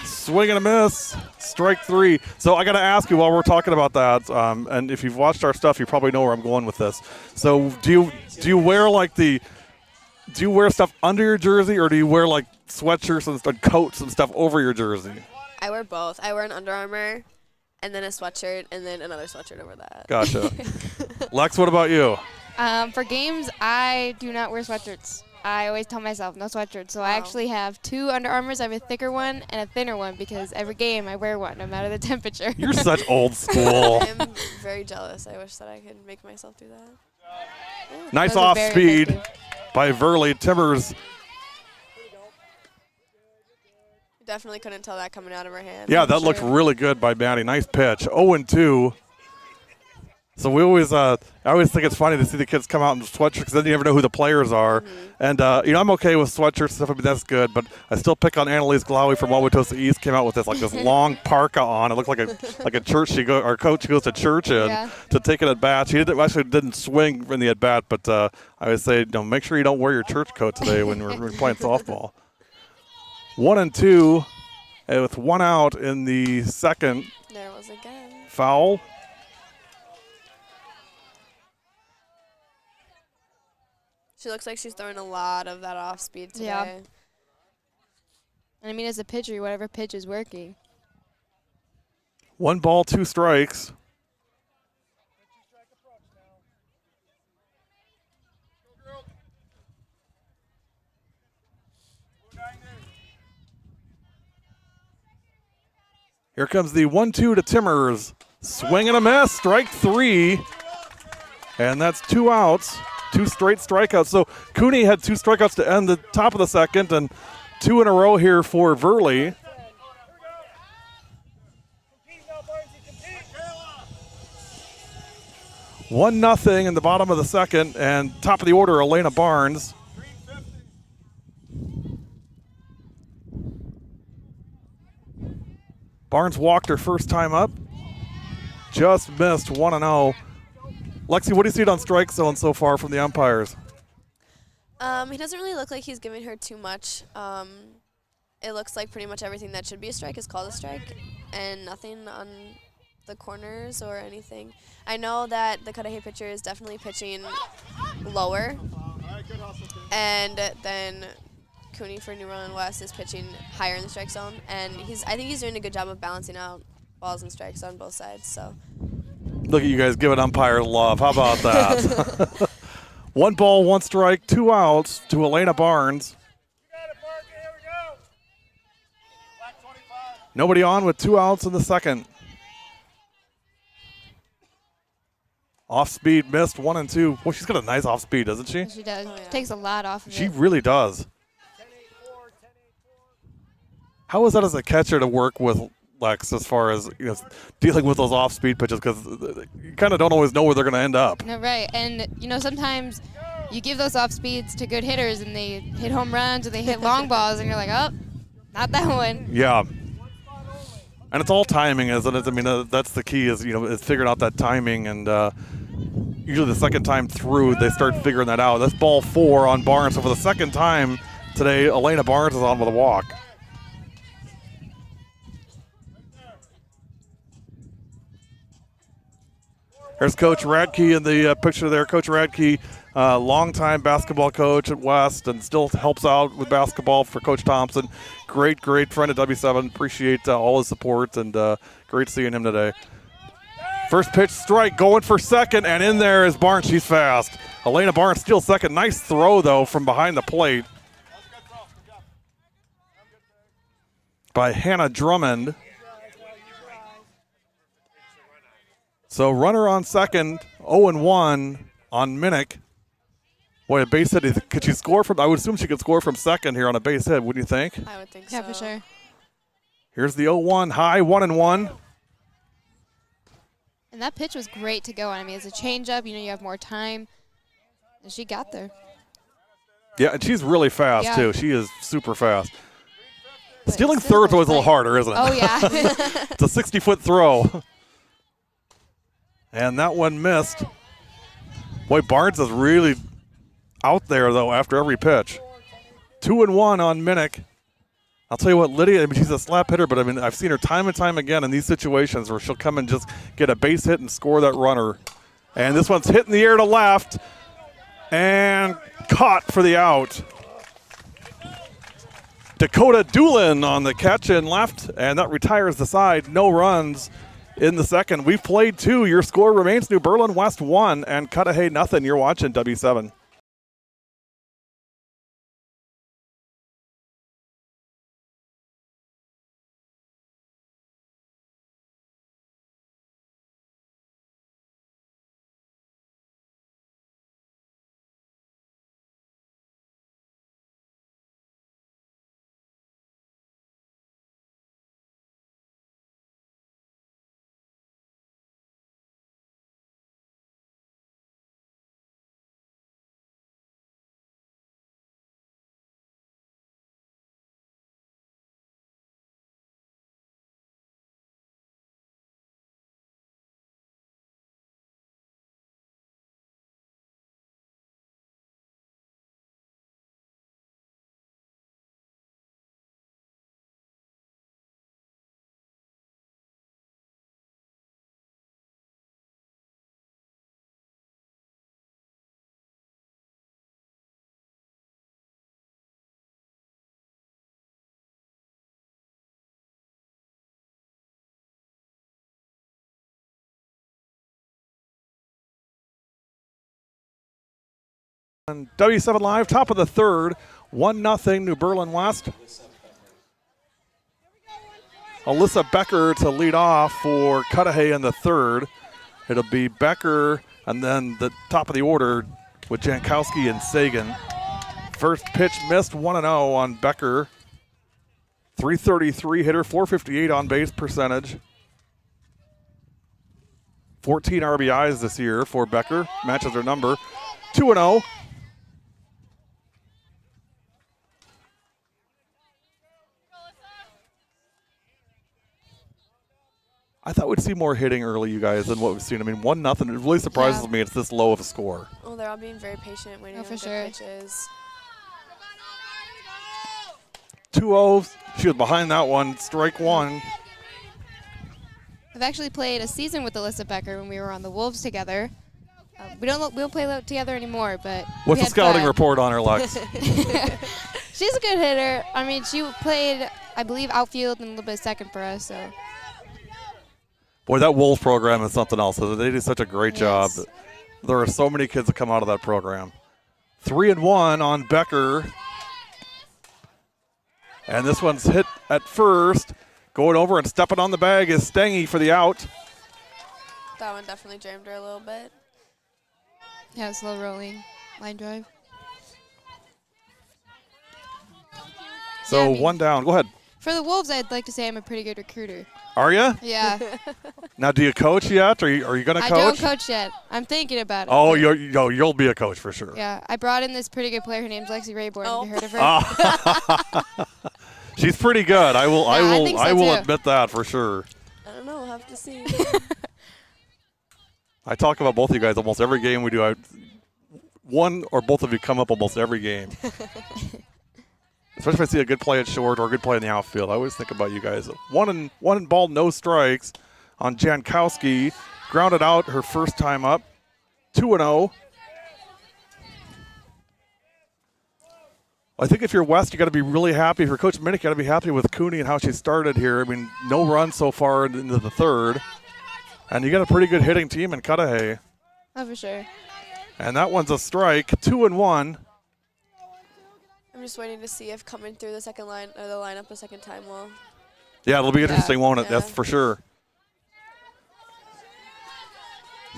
Swing and a miss. Strike 3. So I got to ask you while we're talking about that, and if you've watched our stuff, you probably know where I'm going with this. So do you wear stuff under your jersey, or do you wear like sweatshirts and coats and stuff over your jersey? I wear both. I wear an Under Armour, and then a sweatshirt, and then another sweatshirt over that. Gotcha. Lex, what about you? For games, I do not wear sweatshirts. I always tell myself no sweatshirts. So I Wow. actually have two Under Armours. I have a thicker one and a thinner one because every game I wear one, no matter the temperature. You're such old school. I am very jealous. I wish that I could make myself do that. Nice Those are off very speed effective. by Verley. Timbers. Definitely couldn't tell that coming out of her hand. Yeah, that looked really good by Maddie. Nice pitch. 0-2. So we always, I always think it's funny to see the kids come out in sweatshirts because then you never know who the players are. Mm-hmm. And I'm okay with sweatshirts and stuff. I mean, that's good. But I still pick on Annalise Glawi from Wauwatosa East. Came out with this long parka on. It looked like a church. Our coach goes to church in Yeah. to take an at bat. She actually didn't swing in the at bat, but I would say, make sure you don't wear your church coat today when we're playing softball. 1-2, and with one out in the second. There it was again. Foul. She looks like she's throwing a lot of that off speed today. Yeah. And I mean, as a pitcher, whatever pitch is working. 1 ball, 2 strikes. Here comes the 1-2 to Timmers. Swing and a miss, strike 3. And that's 2 outs, 2 straight strikeouts. So Cudahy had 2 strikeouts to end the top of the second and 2 in a row here for Verley. One nothing in the bottom of the second, and top of the order, Elena Barnes. Barnes walked her first time up. Just missed 1-0. Lexi, what do you see on strike zone so far from the umpires? He doesn't really look like he's giving her too much. It looks like pretty much everything that should be a strike is called a strike, and nothing on the corners or anything. I know that the Cudahy pitcher is definitely pitching lower, and then Cooney for New Orleans West is pitching higher in the strike zone, and I think he's doing a good job of balancing out balls and strikes on both sides. So look at you guys giving umpires love. How about that? 1 ball, 1 strike, 2 outs to Elena Barnes. Nobody on with 2 outs in the second. Off speed missed 1 and 2. Well, she's got a nice off speed, doesn't she? She does. Oh, yeah. Takes a lot off of She it. really does. How is that as a catcher to work with Lex as far as dealing with those off speed pitches? Because you kind of don't always know where they're going to end up. No, right. And, sometimes you give those off speeds to good hitters and they hit home runs or they hit long balls and you're like, oh, not that one. Yeah. And it's all timing, isn't it? I mean, that's the key is figuring out that timing. And usually the second time through, they start figuring that out. That's ball 4 on Barnes. So for the second time today, Elena Barnes is on with a walk. There's Coach Radke in the picture there. Coach Radke, longtime basketball coach at West and still helps out with basketball for Coach Thompson. Great friend at W7. Appreciate all his support and great seeing him today. First pitch strike going for second, and in there is Barnes. She's fast. Elena Barnes steals second. Nice throw, though, from behind the plate by Hannah Drummond. So runner on second, 0-1 on Minnick. Boy, a base hit. Could she score from? I would assume she could score from second here on a base hit. Wouldn't you think? I would think so. Yeah, for sure. Here's the 0-1 high, 1-1. And that pitch was great to go on. I mean, it's a changeup. You have more time. And she got there. Yeah, and she's really fast, Yeah. too. She is super fast. But Stealing it's still third's always a little tight. harder, isn't it? Oh, yeah. It's a 60-foot throw. And that one missed. Boy, Barnes is really out there, though, after every pitch. 2-1 on Minnick. I'll tell you what, Lydia, she's a slap hitter, but I've seen her time and time again in these situations where she'll come and just get a base hit and score that runner. And this one's hit in the air to left and caught for the out. Dakota Doolin on the catch in left, and that retires the side. No runs in the second. We've played 2. Your score remains New Berlin West 1 and Cudahy nothing. You're watching W7. On W7 Live, top of the third, 1-0 New Berlin West. Alyssa Becker to lead off for Cudahy in the third. It'll be Becker and then the top of the order with Jankowski and Sagan. First pitch missed, 1-0 on Becker. 333 hitter, 458 on base percentage. 14 RBIs this year for Becker, matches her number. 2-0. I thought we'd see more hitting early, you guys, than what we've seen. I mean, 1-0. It really surprises me it's this low of a score. Well, they're all being very patient, waiting on good pitches. 2-0. She was behind that one. Strike one. I've actually played a season with Alyssa Becker when we were on the Wolves together. We don't play together anymore, but what's the scouting report on her, Lex? She's a good hitter. I mean, she played, I believe, outfield and a little bit of second for us. So. Boy, that Wolves program is something else. They do such a great job. There are so many kids that come out of that program. 3-1 on Becker. And this one's hit at first. Going over and stepping on the bag is Stangy for the out. That one definitely jammed her a little bit. Yeah, slow rolling line drive. So yeah, I mean, one down. Go ahead. For the Wolves, I'd like to say I'm a pretty good recruiter. Are you? Yeah. Now, do you coach yet? Are you going to coach? I don't coach yet. I'm thinking about it. Oh, you'll be a coach for sure. Yeah, I brought in this pretty good player. Her name's Lexi Rayborn. Have you heard of her? She's pretty good. I will admit that for sure. I don't know. We'll have to see. I talk about both of you guys almost every game we do. One or both of you come up almost every game. Especially if I see a good play at short or a good play in the outfield. I always think about you guys. One ball, no strikes on Jankowski. Grounded out her first time up. 2-0. I think if you're West, you got to be really happy. If you're Coach Minnick, you got to be happy with Cooney and how she started here. I mean, no runs so far into the third. And you got a pretty good hitting team in Cudahy. Oh, for sure. And that one's a strike. 2-1. I'm just waiting to see if coming through the second line or the lineup a second time will. Yeah, it'll be interesting, won't it? Yeah. That's for sure.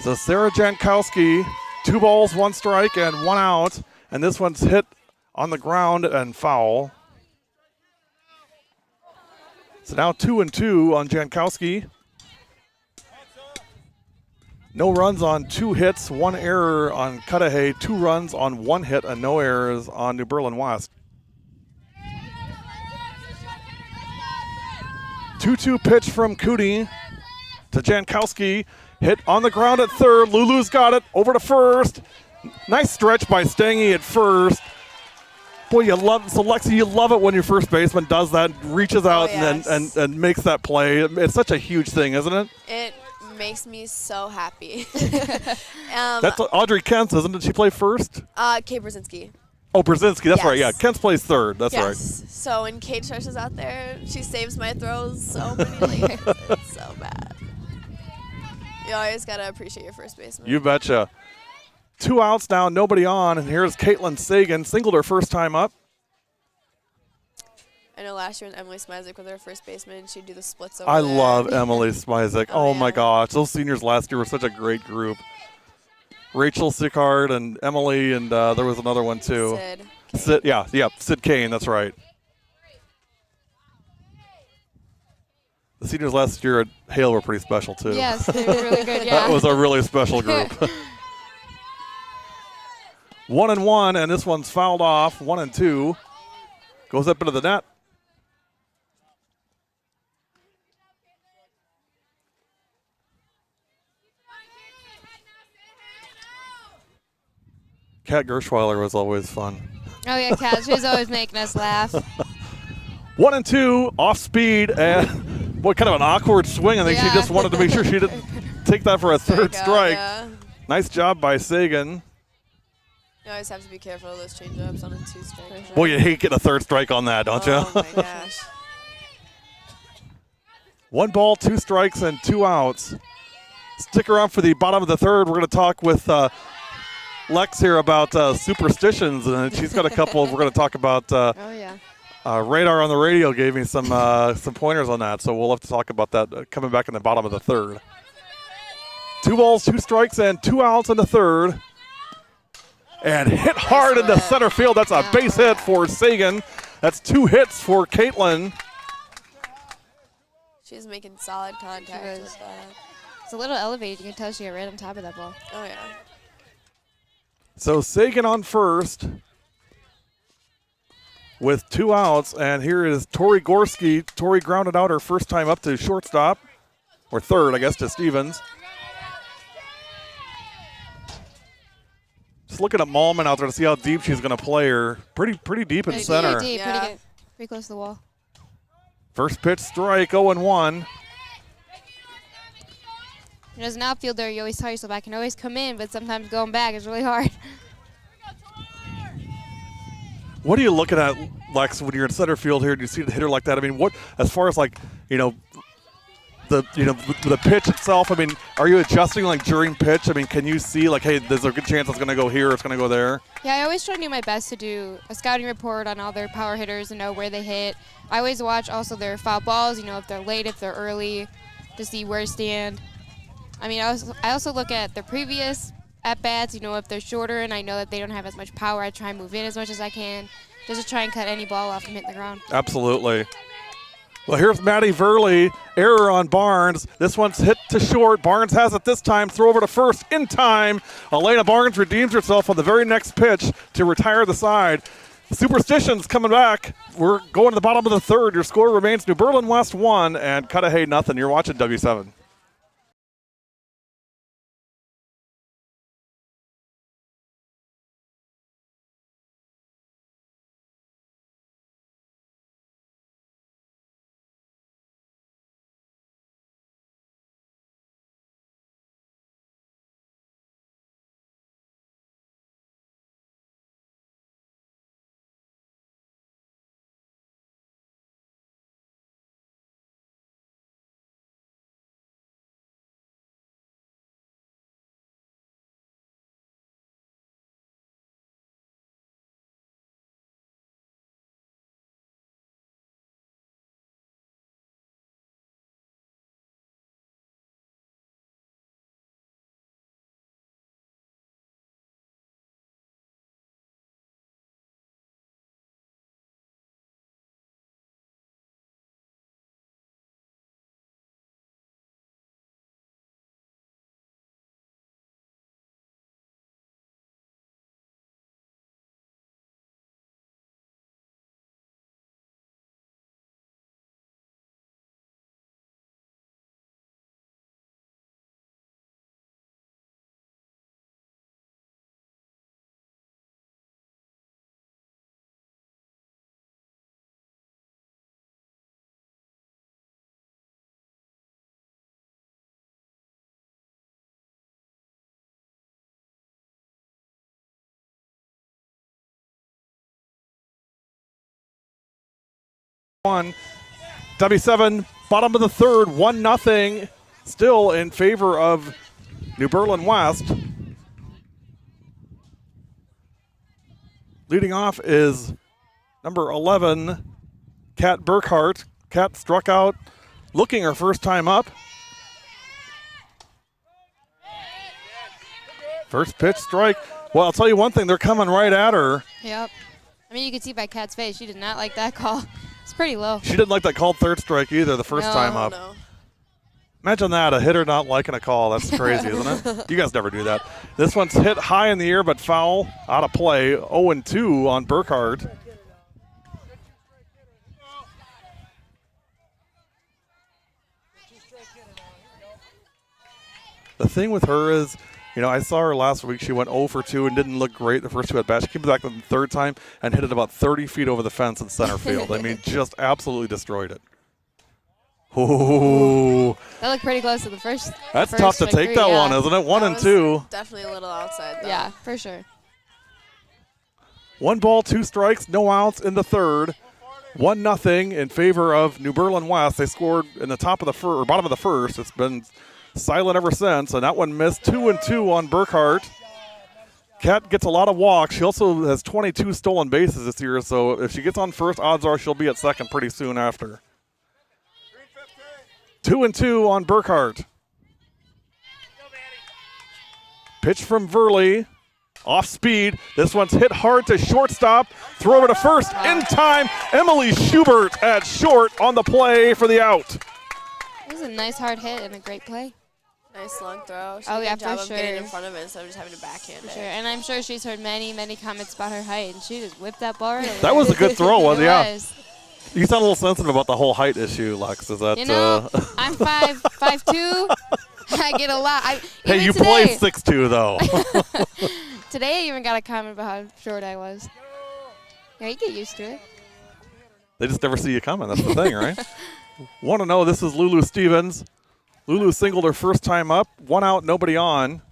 So Sarah Jankowski, 2 balls, 1 strike, and 1 out. And this one's hit on the ground and foul. So now 2-2 on Jankowski. No runs on 2 hits, 1 error on Cudahy, 2 runs on 1 hit, and no errors on New Berlin West. 2-2 pitch from Cooney to Jankowski. Hit on the ground at third. Lulu's got it over to first. Nice stretch by Stangy at first. Boy, you love so Lexi. You love it when your first baseman does that, reaches out and makes that play. It's such a huge thing, isn't it? It makes me so happy. That's Audrey Kent's, isn't it? She play first? Kate Brzezinski. Oh, Brzezinski. That's right. Yeah, Kent's plays third. That's right. So when Kate stretches out there, she saves my throws so many lanes. It's so bad. You always got to appreciate your first baseman. You betcha. 2 outs now, nobody on, and here's Caitlin Sagan. Singled her first time up. I know last year when Emily Smizik was her first baseman, she'd do the splits over I there. love Emily Smizik. Oh my yeah. gosh. Those seniors last year were such a great group. Rachel Sickard and Emily, and there was another one too. Sid, Sid Kane, that's right. The seniors last year at Hale were pretty special too. Yes, they were really good, yeah. That was a really special group. 1-1, and this one's fouled off. 1-2. Goes up into the net. Kat Gershweiler was always fun. Oh, yeah, Kat. She was always making us laugh. 1-2, off speed, and what kind of an awkward swing. I think she just wanted to make sure she didn't take that for a third strike. Yeah. Nice job by Sagan. You always have to be careful of those change-ups on a 2-strike. Boy, you hate getting a third strike on that, don't you? Oh, my gosh. 1 ball, 2 strikes, and 2 outs. Stick around for the bottom of the third. We're going to talk with Lex here about superstitions, and she's got a couple. We're going to talk about. Oh yeah. Radar on the radio gave me some pointers on that, so we'll have to talk about that coming back in the bottom of the third. 2 balls, 2 strikes, and 2 outs in the third. And hit hard into center field. That's a base hit for Sagan. That's 2 hits for Caitlin. She's making solid contact with that. It's a little elevated. You can tell she got right on top of that ball. Oh, yeah. So Sagan on first with 2 outs. And here is Tori Gorski. Tori grounded out her first time up to shortstop, or third, I guess, to Stevens. Just looking at Malman out there to see how deep she's going to play her. Pretty deep in center. Pretty deep, Yeah. pretty good. Pretty close to the wall. First pitch strike, 0-1. As an outfielder, you always tell yourself, I can always come in, but sometimes going back is really hard. What are you looking at, Lex, when you're in center field here? Do you see the hitter like that? I mean, what as far as like, the pitch itself, I mean, are you adjusting like during pitch? I mean, can you see like, hey, there's a good chance it's going to go here, it's going to go there? Yeah, I always try to do my best to do a scouting report on all their power hitters and know where they hit. I always watch also their foul balls, if they're late, if they're early, to see where to stand. I mean, I also look at their previous at-bats, if they're shorter and I know that they don't have as much power, I try and move in as much as I can just to try and cut any ball off and hit the ground. Absolutely. Well, here's Maddie Verley. Error on Barnes. This one's hit to short. Barnes has it this time. Throw over to first in time. Elena Barnes redeems herself on the very next pitch to retire the side. Superstitions coming back. We're going to the bottom of the third. Your score remains New Berlin West 1 and Cudahy nothing. You're watching W7. W7, bottom of the third, 1-0, still in favor of New Berlin West. Leading off is number 11, Kat Burkhart. Kat struck out, looking her first time up. First pitch strike. Well, I'll tell you one thing, they're coming right at her. Yep. I mean, you can see by Kat's face, she did not like that call. It's pretty low. She didn't like that called third strike either the first time up. No. Imagine that, a hitter not liking a call. That's crazy, isn't it? You guys never do that. This one's hit high in the air but foul, out of play. 0-2 on Burkhart. The thing with her is, I saw her last week. She went 0 for 2 and didn't look great the first 2 at bat. She came back the third time and hit it about 30 feet over the fence in center field. I mean, just absolutely destroyed it. Ooh. That looked pretty close to the first. That's first tough to take three, that yeah. one, isn't it? 1 and That 2. was definitely a little outside, though. Yeah, for sure. 1 ball, 2 strikes, no outs in the third. 1-0 in favor of New Berlin West. They scored in the top of the first, or bottom of the first. It's been silent ever since, and that one missed. 2-2 on Burkhart. Kat gets a lot of walks. She also has 22 stolen bases this year, so if she gets on first, odds are she'll be at second pretty soon after. 2-2 on Burkhart. Pitch from Verley. Off speed. This one's hit hard to shortstop. Throw over to first in time. Emily Schubert at short on the play for the out. It was a nice hard hit and a great play. Nice long throw. She Oh, did yeah, a good job for of getting sure. in front of it instead of just having to backhand For it. sure. And I'm sure she's heard many, many comments about her height, and she just whipped that ball right over. That was a good throw, It wasn't it? Yeah. was. You sound a little sensitive about the whole height issue, Lex. Is that? You know, I'm 5'2". I get a lot. Hey, even you today, played 6'2", though. Today I even got a comment about how short I was. Yeah, you get used to it. They just never see you coming. That's the thing, right? 1-0. This is Lulu Stevens. Lulu singled her first time up. 1 out, nobody on.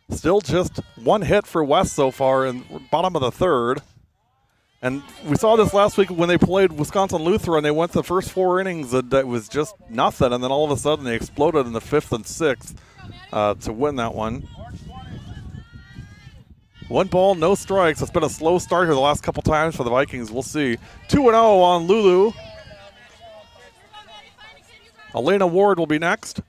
Still just 1 hit for West so far in bottom of the third. And we saw this last week when they played Wisconsin Lutheran. They went the first 4 innings that was just nothing, and then all of a sudden they exploded in the 5th and 6th to win that one. 1 ball, no strikes. It's been a slow start here the last couple times for the Vikings. We'll see. 2-0 on Lulu. Elena Ward will be next.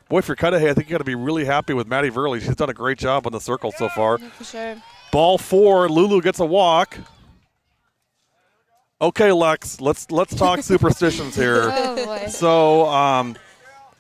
Boy, for Cudahy, I think you got to be really happy with Maddie Verley. She's done a great job on the circle so far. Yeah, for sure. Ball 4. Lulu gets a walk. Okay, Lex, let's talk superstitions here. Oh, boy. So,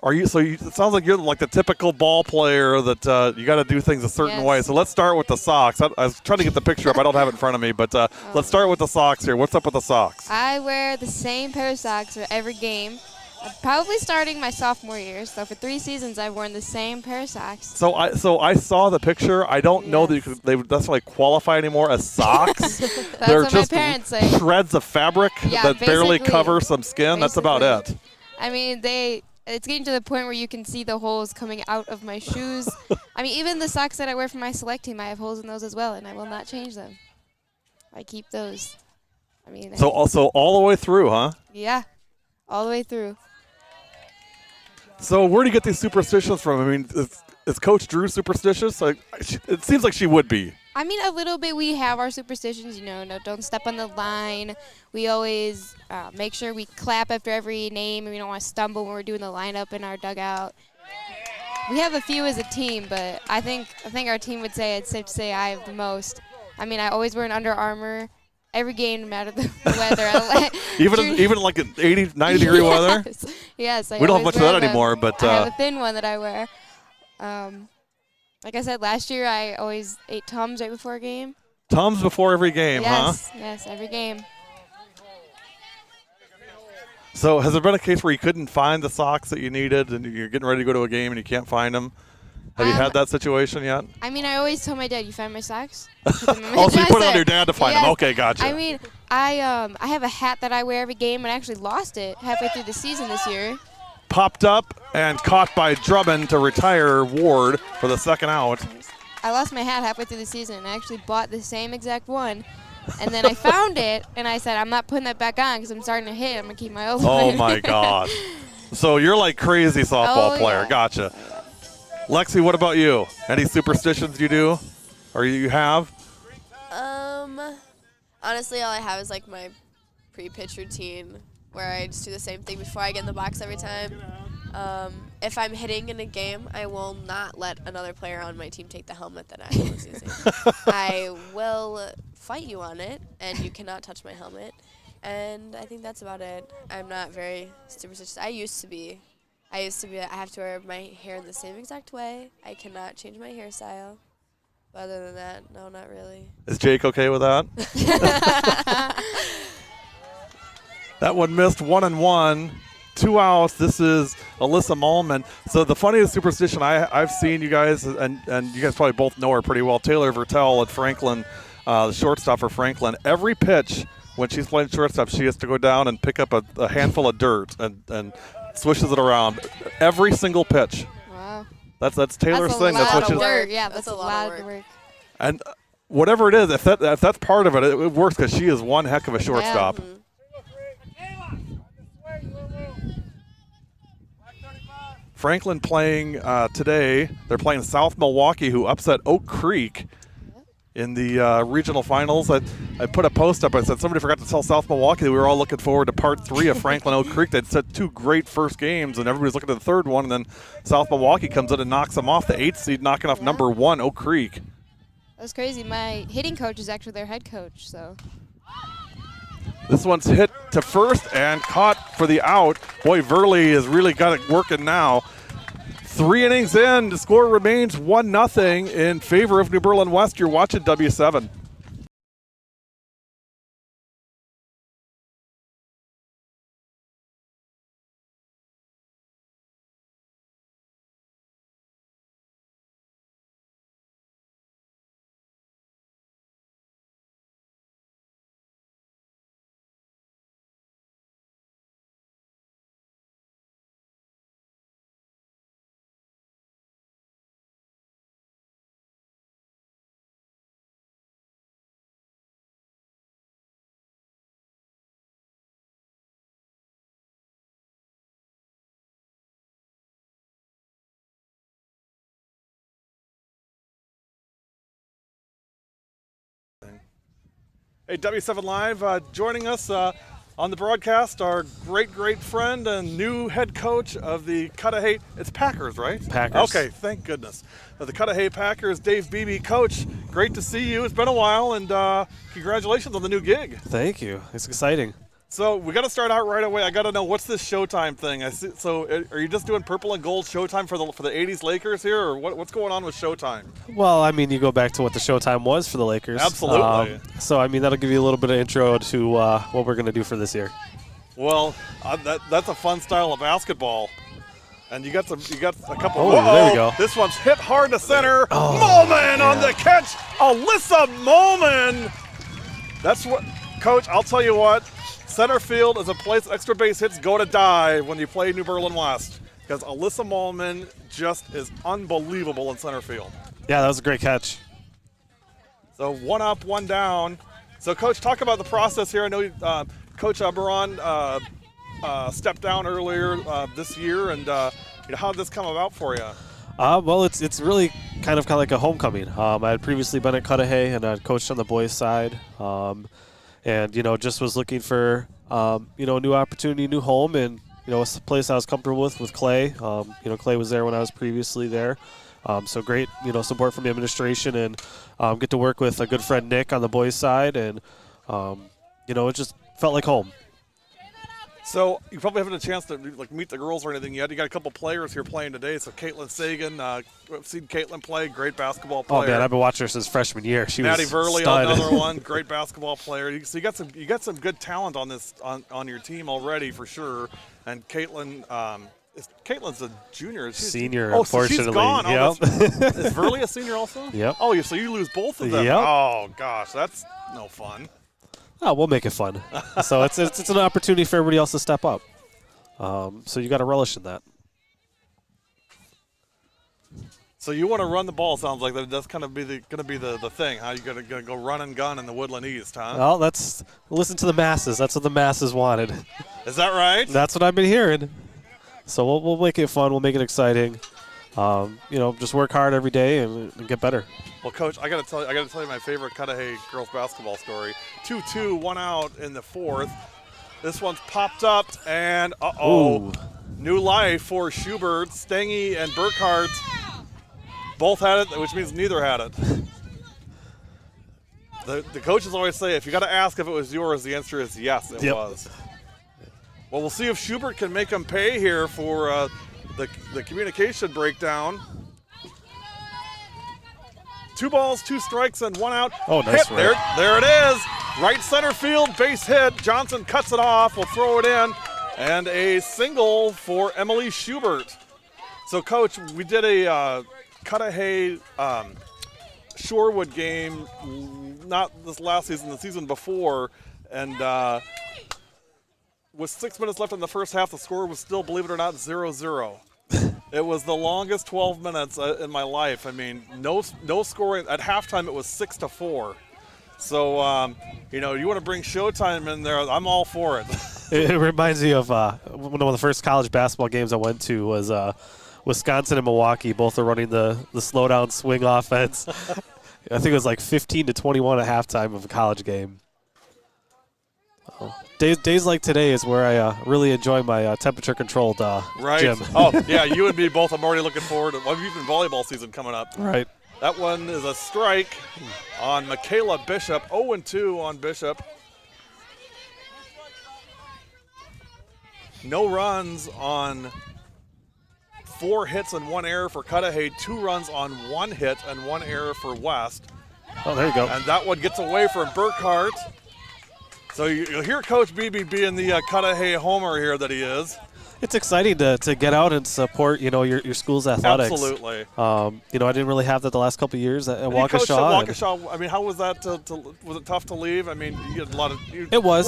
it sounds like you're like the typical ball player that you got to do things a certain Yes. way. So let's start with the socks. I was trying to get the picture up. I don't have it in front of me, but let's start with the socks here. What's up with the socks? I wear the same pair of socks for every game. I'm probably starting my sophomore year, so for 3 seasons I've worn the same pair of socks. So I saw the picture. I don't know that they would necessarily qualify anymore as socks. That's They're what just my parents say. shreds of fabric Yeah, that barely basically. cover some skin. That's about it. I mean, it's getting to the point where you can see the holes coming out of my shoes. I mean, even the socks that I wear for my select team, I have holes in those as well, and I will not change them. I keep those. I mean, So also all the way through, huh? yeah, all the way through. So where do you get these superstitions from? I mean, is Coach Drew superstitious? It seems like she would be. I mean, a little bit. We have our superstitions, no, don't step on the line. We always make sure we clap after every name, and we don't want to stumble when we're doing the lineup in our dugout. We have a few as a team, but I think our team would say it's safe to say I have the most. I mean, I always wear an Under Armour every game, no matter the weather. even like an 80, 90 degree weather? Yes. We don't have much of that anymore, but I have a thin one that I wear. Like I said, last year I always ate Tums right before a game. Tums before every game, huh? Yes, every game. So has there been a case where you couldn't find the socks that you needed and you're getting ready to go to a game and you can't find them? Have you had that situation yet? I mean, I always tell my dad, "You find my socks?" Oh, so you put it on your dad to find them. Yes. Okay, gotcha. I mean, I have a hat that I wear every game, and I actually lost it halfway through the season this year. Popped up and caught by Drummond to retire Ward for the second out. I lost my hat halfway through the season, and I actually bought the same exact one. And then I found it, and I said, "I'm not putting that back on because I'm starting to hit. I'm going to keep my old one." Oh, my God. So you're like crazy softball player. Yeah. Gotcha. Lexi, what about you? Any superstitions you do or you have? Honestly, all I have is like my pre-pitch routine where I just do the same thing before I get in the box every time. If I'm hitting in a game, I will not let another player on my team take the helmet that I was using. I will fight you on it, and you cannot touch my helmet. And I think that's about it. I'm not very superstitious. I used to be. I have to wear my hair in the same exact way. I cannot change my hairstyle. But other than that, no, not really. Is Jake okay with that? That one missed 1-1. 2 outs. This is Alyssa Malman. So the funniest superstition I've seen, you guys, and you guys probably both know her pretty well, Taylor Vertel at Franklin, the shortstop for Franklin. Every pitch when she's playing shortstop, she has to go down and pick up a handful of dirt and swishes it around. Every single pitch. Wow. That's Taylor's That's thing. a That's lot what of she's. work. Yeah, that's That's a a lot lot of of work. And whatever it is, if that's part of it, it works because she is one heck of a shortstop. Mm-hmm. Franklin playing today. They're playing South Milwaukee, who upset Oak Creek in the regional finals. I put a post up. I said somebody forgot to tell South Milwaukee that we were all looking forward to part 3 of Franklin Oak Creek. They'd set 2 great first games, and everybody's looking at the third one. And then South Milwaukee comes in and knocks them off, the 8th seed, knocking off number 1 Oak Creek. That's crazy. My hitting coach is actually their head coach, so. This one's hit to first and caught for the out. Boy, Verley has really got it working now. 3 innings in, the score remains 1-0 in favor of New Berlin West. You're watching W7. Hey, W7 Live, joining us on the broadcast, our great friend and new head coach of the Cudahy. It's Packers, right? Packers. Okay, thank goodness. The Cudahy Packers, Dave Beebe. Coach, great to see you. It's been a while, and congratulations on the new gig. Thank you. It's exciting. So we got to start out right away. I got to know, what's this Showtime thing? I see, so are you just doing purple and gold Showtime for the 80s Lakers here, or what's going on with Showtime? Well, I mean, you go back to what the Showtime was for the Lakers. Absolutely. So, I mean, that'll give you a little bit of intro to what we're going to do for this year. Well, that's a fun style of basketball. And you got a couple. Oh, there we go. This one's hit hard to center. Oh, Molman on the catch. Alyssa Molman. That's what, Coach, I'll tell you what. Center field is a place extra base hits go to die when you play New Berlin West, because Alyssa Molman just is unbelievable in center field. Yeah, that was a great catch. So 1 up, 1 down. So, Coach, talk about the process here. I know Coach Baron stepped down earlier this year, and how did this come about for you? Well, it's really kind of like a homecoming. I had previously been at Cudahy, and I'd coached on the boys' side. And, just was looking for, a new opportunity, new home, and, a place I was comfortable with Clay. Clay was there when I was previously there. So great, support from the administration, and get to work with a good friend, Nick, on the boys' side. And, it just felt like home. So you probably haven't had a chance to meet the girls or anything yet. You got a couple players here playing today. So Caitlin Sagan, I've seen Caitlin play, great basketball player. Oh man, I've been watching her since freshman year. She Maddie was Verley, stud. another one, great basketball player. So you got some good talent on your team already for sure. And Caitlin, Caitlin's a junior. Senior, So unfortunately. she's gone. Yep. Is Verley a senior also? Yep. Oh, so you lose both of them. Yep. Oh gosh, that's no fun. Oh, we'll make it fun. So it's an opportunity for everybody else to step up. So you got to relish in that. So you want to run the ball? Sounds like that's kind of going to be the thing. How you going to go run and gun in the Woodland East, huh? Well, listen to the masses. That's what the masses wanted. Is that right? That's what I've been hearing. So we'll make it fun. We'll make it exciting. Just work hard every day and get better. Well, Coach, I got to tell you my favorite Cudahy girls basketball story. 2-2, 1 out in the 4th. This one's popped up, and Ooh. New life for Schubert. Stengy and Burkhart both had it, which means neither had it. The coaches always say, if you got to ask if it was yours, the answer is yes, it was. Well, we'll see if Schubert can make them pay here for the communication breakdown. 2 balls, 2 strikes, and 1 out. Oh, nice. Hit. There it is. Right center field, base hit. Johnson cuts it off. We'll throw it in. And a single for Emily Schubert. So, Coach, we did a Cudahy Shorewood game, not this last season, the season before. And with 6 minutes left in the first half, the score was still, believe it or not, 0-0. It was the longest 12 minutes in my life. I mean, no scoring. At halftime, it was 6-4. So, you want to bring Showtime in there, I'm all for it. It reminds me of one of the first college basketball games I went to was Wisconsin and Milwaukee both are running the slow down swing offense. I think it was like 15 to 21 at halftime of a college game. Days like today is where I really enjoy my temperature-controlled gym. Oh, yeah, you and me both. I'm already looking forward to even volleyball season coming up. Right. That one is a strike on Michaela Bishop. 0-2 on Bishop. No runs on 4 hits and 1 error for Cudahy. 2 runs on 1 hit and 1 error for West. Oh, there you go. And that one gets away from Burkhart. So you'll hear Coach Beebe being the Cudahy homer here that he is. It's exciting to get out and support, your school's athletics. Absolutely. I didn't really have that the last couple of years at You Waukesha. coached at Waukesha. I mean, how was that? Was it tough to leave? I mean, you had a lot of It was.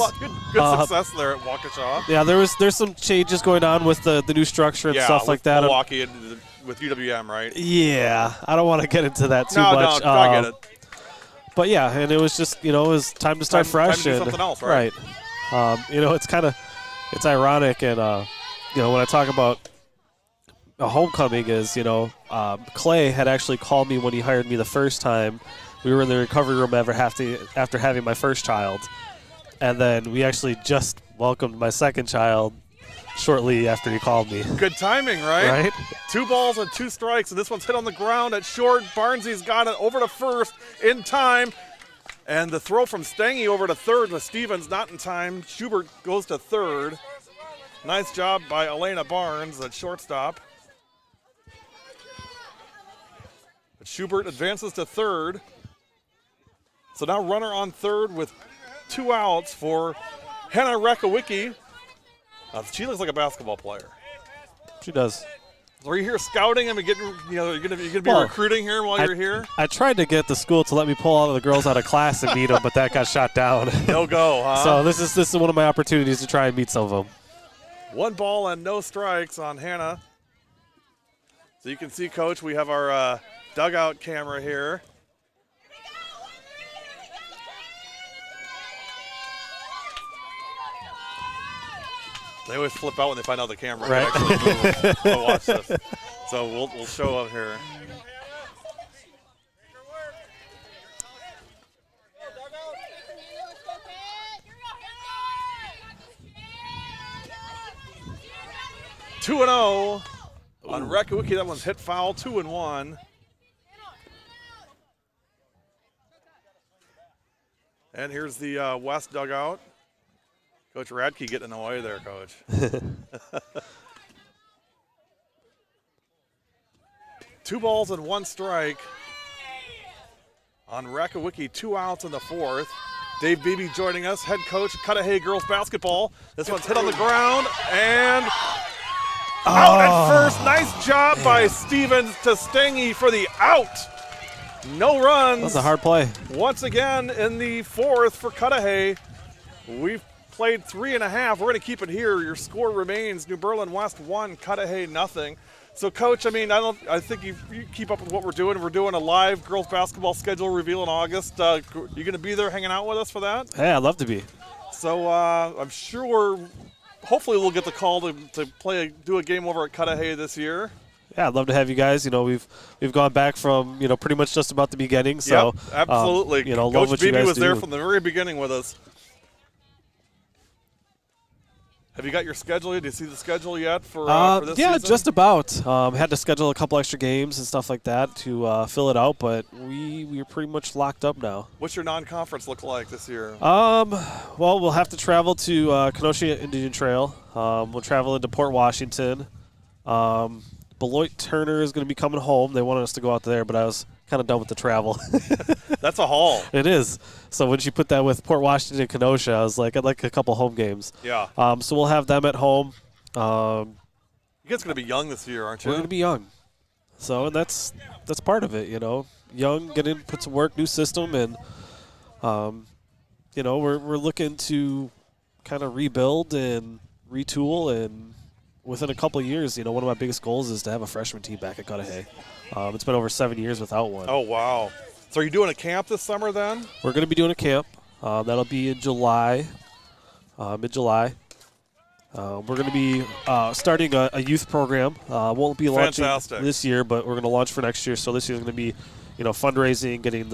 good success there at Waukesha. Yeah, there's some changes going on with the new structure and stuff like that. Milwaukee and with UWM, right? Yeah, I don't want to get into that too much. No, I get it. But yeah, and it was just it was time to start fresh time to do and something else, right? It's ironic and when I talk about a homecoming is Clay had actually called me when he hired me the first time. We were in the recovery room after having my first child, and then we actually just welcomed my second child shortly after he called me. Good timing, right? Right? 2 balls and 2 strikes, and this one's hit on the ground at short. Barnsley's got it over to first in time. And the throw from Stange over to third with Stevens not in time. Schubert goes to third. Nice job by Elena Barnes at shortstop. But Schubert advances to third. So now runner on third with 2 outs for Hannah Rekowicki. She looks like a basketball player. She does. So are you here scouting? I mean, you're gonna be recruiting here while you're here. I tried to get the school to let me pull all of the girls out of class and meet them, but that got shot down. No go, huh? So this is one of my opportunities to try and meet some of them. 1 ball and no strikes on Hannah. So you can see, Coach, we have our dugout camera here. They always flip out when they find out the camera can actually move. So watch this. So we'll show up here. Two 2-0 on Rekowicki. That one's hit foul. 2-1. And here's the West dugout. Coach Radke getting away there, Coach. 2 balls and 1 strike on Rekowicki. 2 outs in the 4th. Dave Beebe joining us, head coach, Cudahy girls basketball. This one's hit on the ground and out at first. Nice job by Stevens to Stange for the out. No runs. That's a hard play. Once again in the 4th for Cudahy. We've played 3.5. We're going to keep it here. Your score remains New Berlin West 1, Cudahy nothing. So, Coach, I mean, I think you keep up with what we're doing. We're doing a live girls basketball schedule reveal in August. You going to be there hanging out with us for that? Hey, I'd love to be. So I'm sure hopefully we'll get the call to do a game over at Cudahy this year. Yeah, I'd love to have you guys. We've gone back from pretty much just about the beginning. So yep, absolutely. Love Coach what you Beebe guys was do. there from the very beginning with us. Have you got your schedule? Did you see the schedule yet for this season? Yeah, just about. Had to schedule a couple extra games and stuff like that to fill it out, but we're pretty much locked up now. What's your non-conference look like this year? Well, we'll have to travel to Kenosha Indian Trail. We'll travel into Port Washington. Beloit Turner is going to be coming home. They wanted us to go out there, but I was kind of done with the travel. That's a haul. It is. So when she put that with Port Washington and Kenosha, I was like, I'd like a couple home games. Yeah. So we'll have them at home. You guys going to be young this year, aren't you? We're going to be young. So, and that's part of it, Young, get in, put some work, new system, and, we're looking to kind of rebuild and retool, and within a couple of years, one of my biggest goals is to have a freshman team back at Cudahy. It's been over 7 years without one. Oh, wow. So are you doing a camp this summer then? We're going to be doing a camp. That'll be in July, mid-July. We're going to be starting a youth program. Won't be launching Fantastic. this year, but we're going to launch for next year. So this year is going to be, fundraising, getting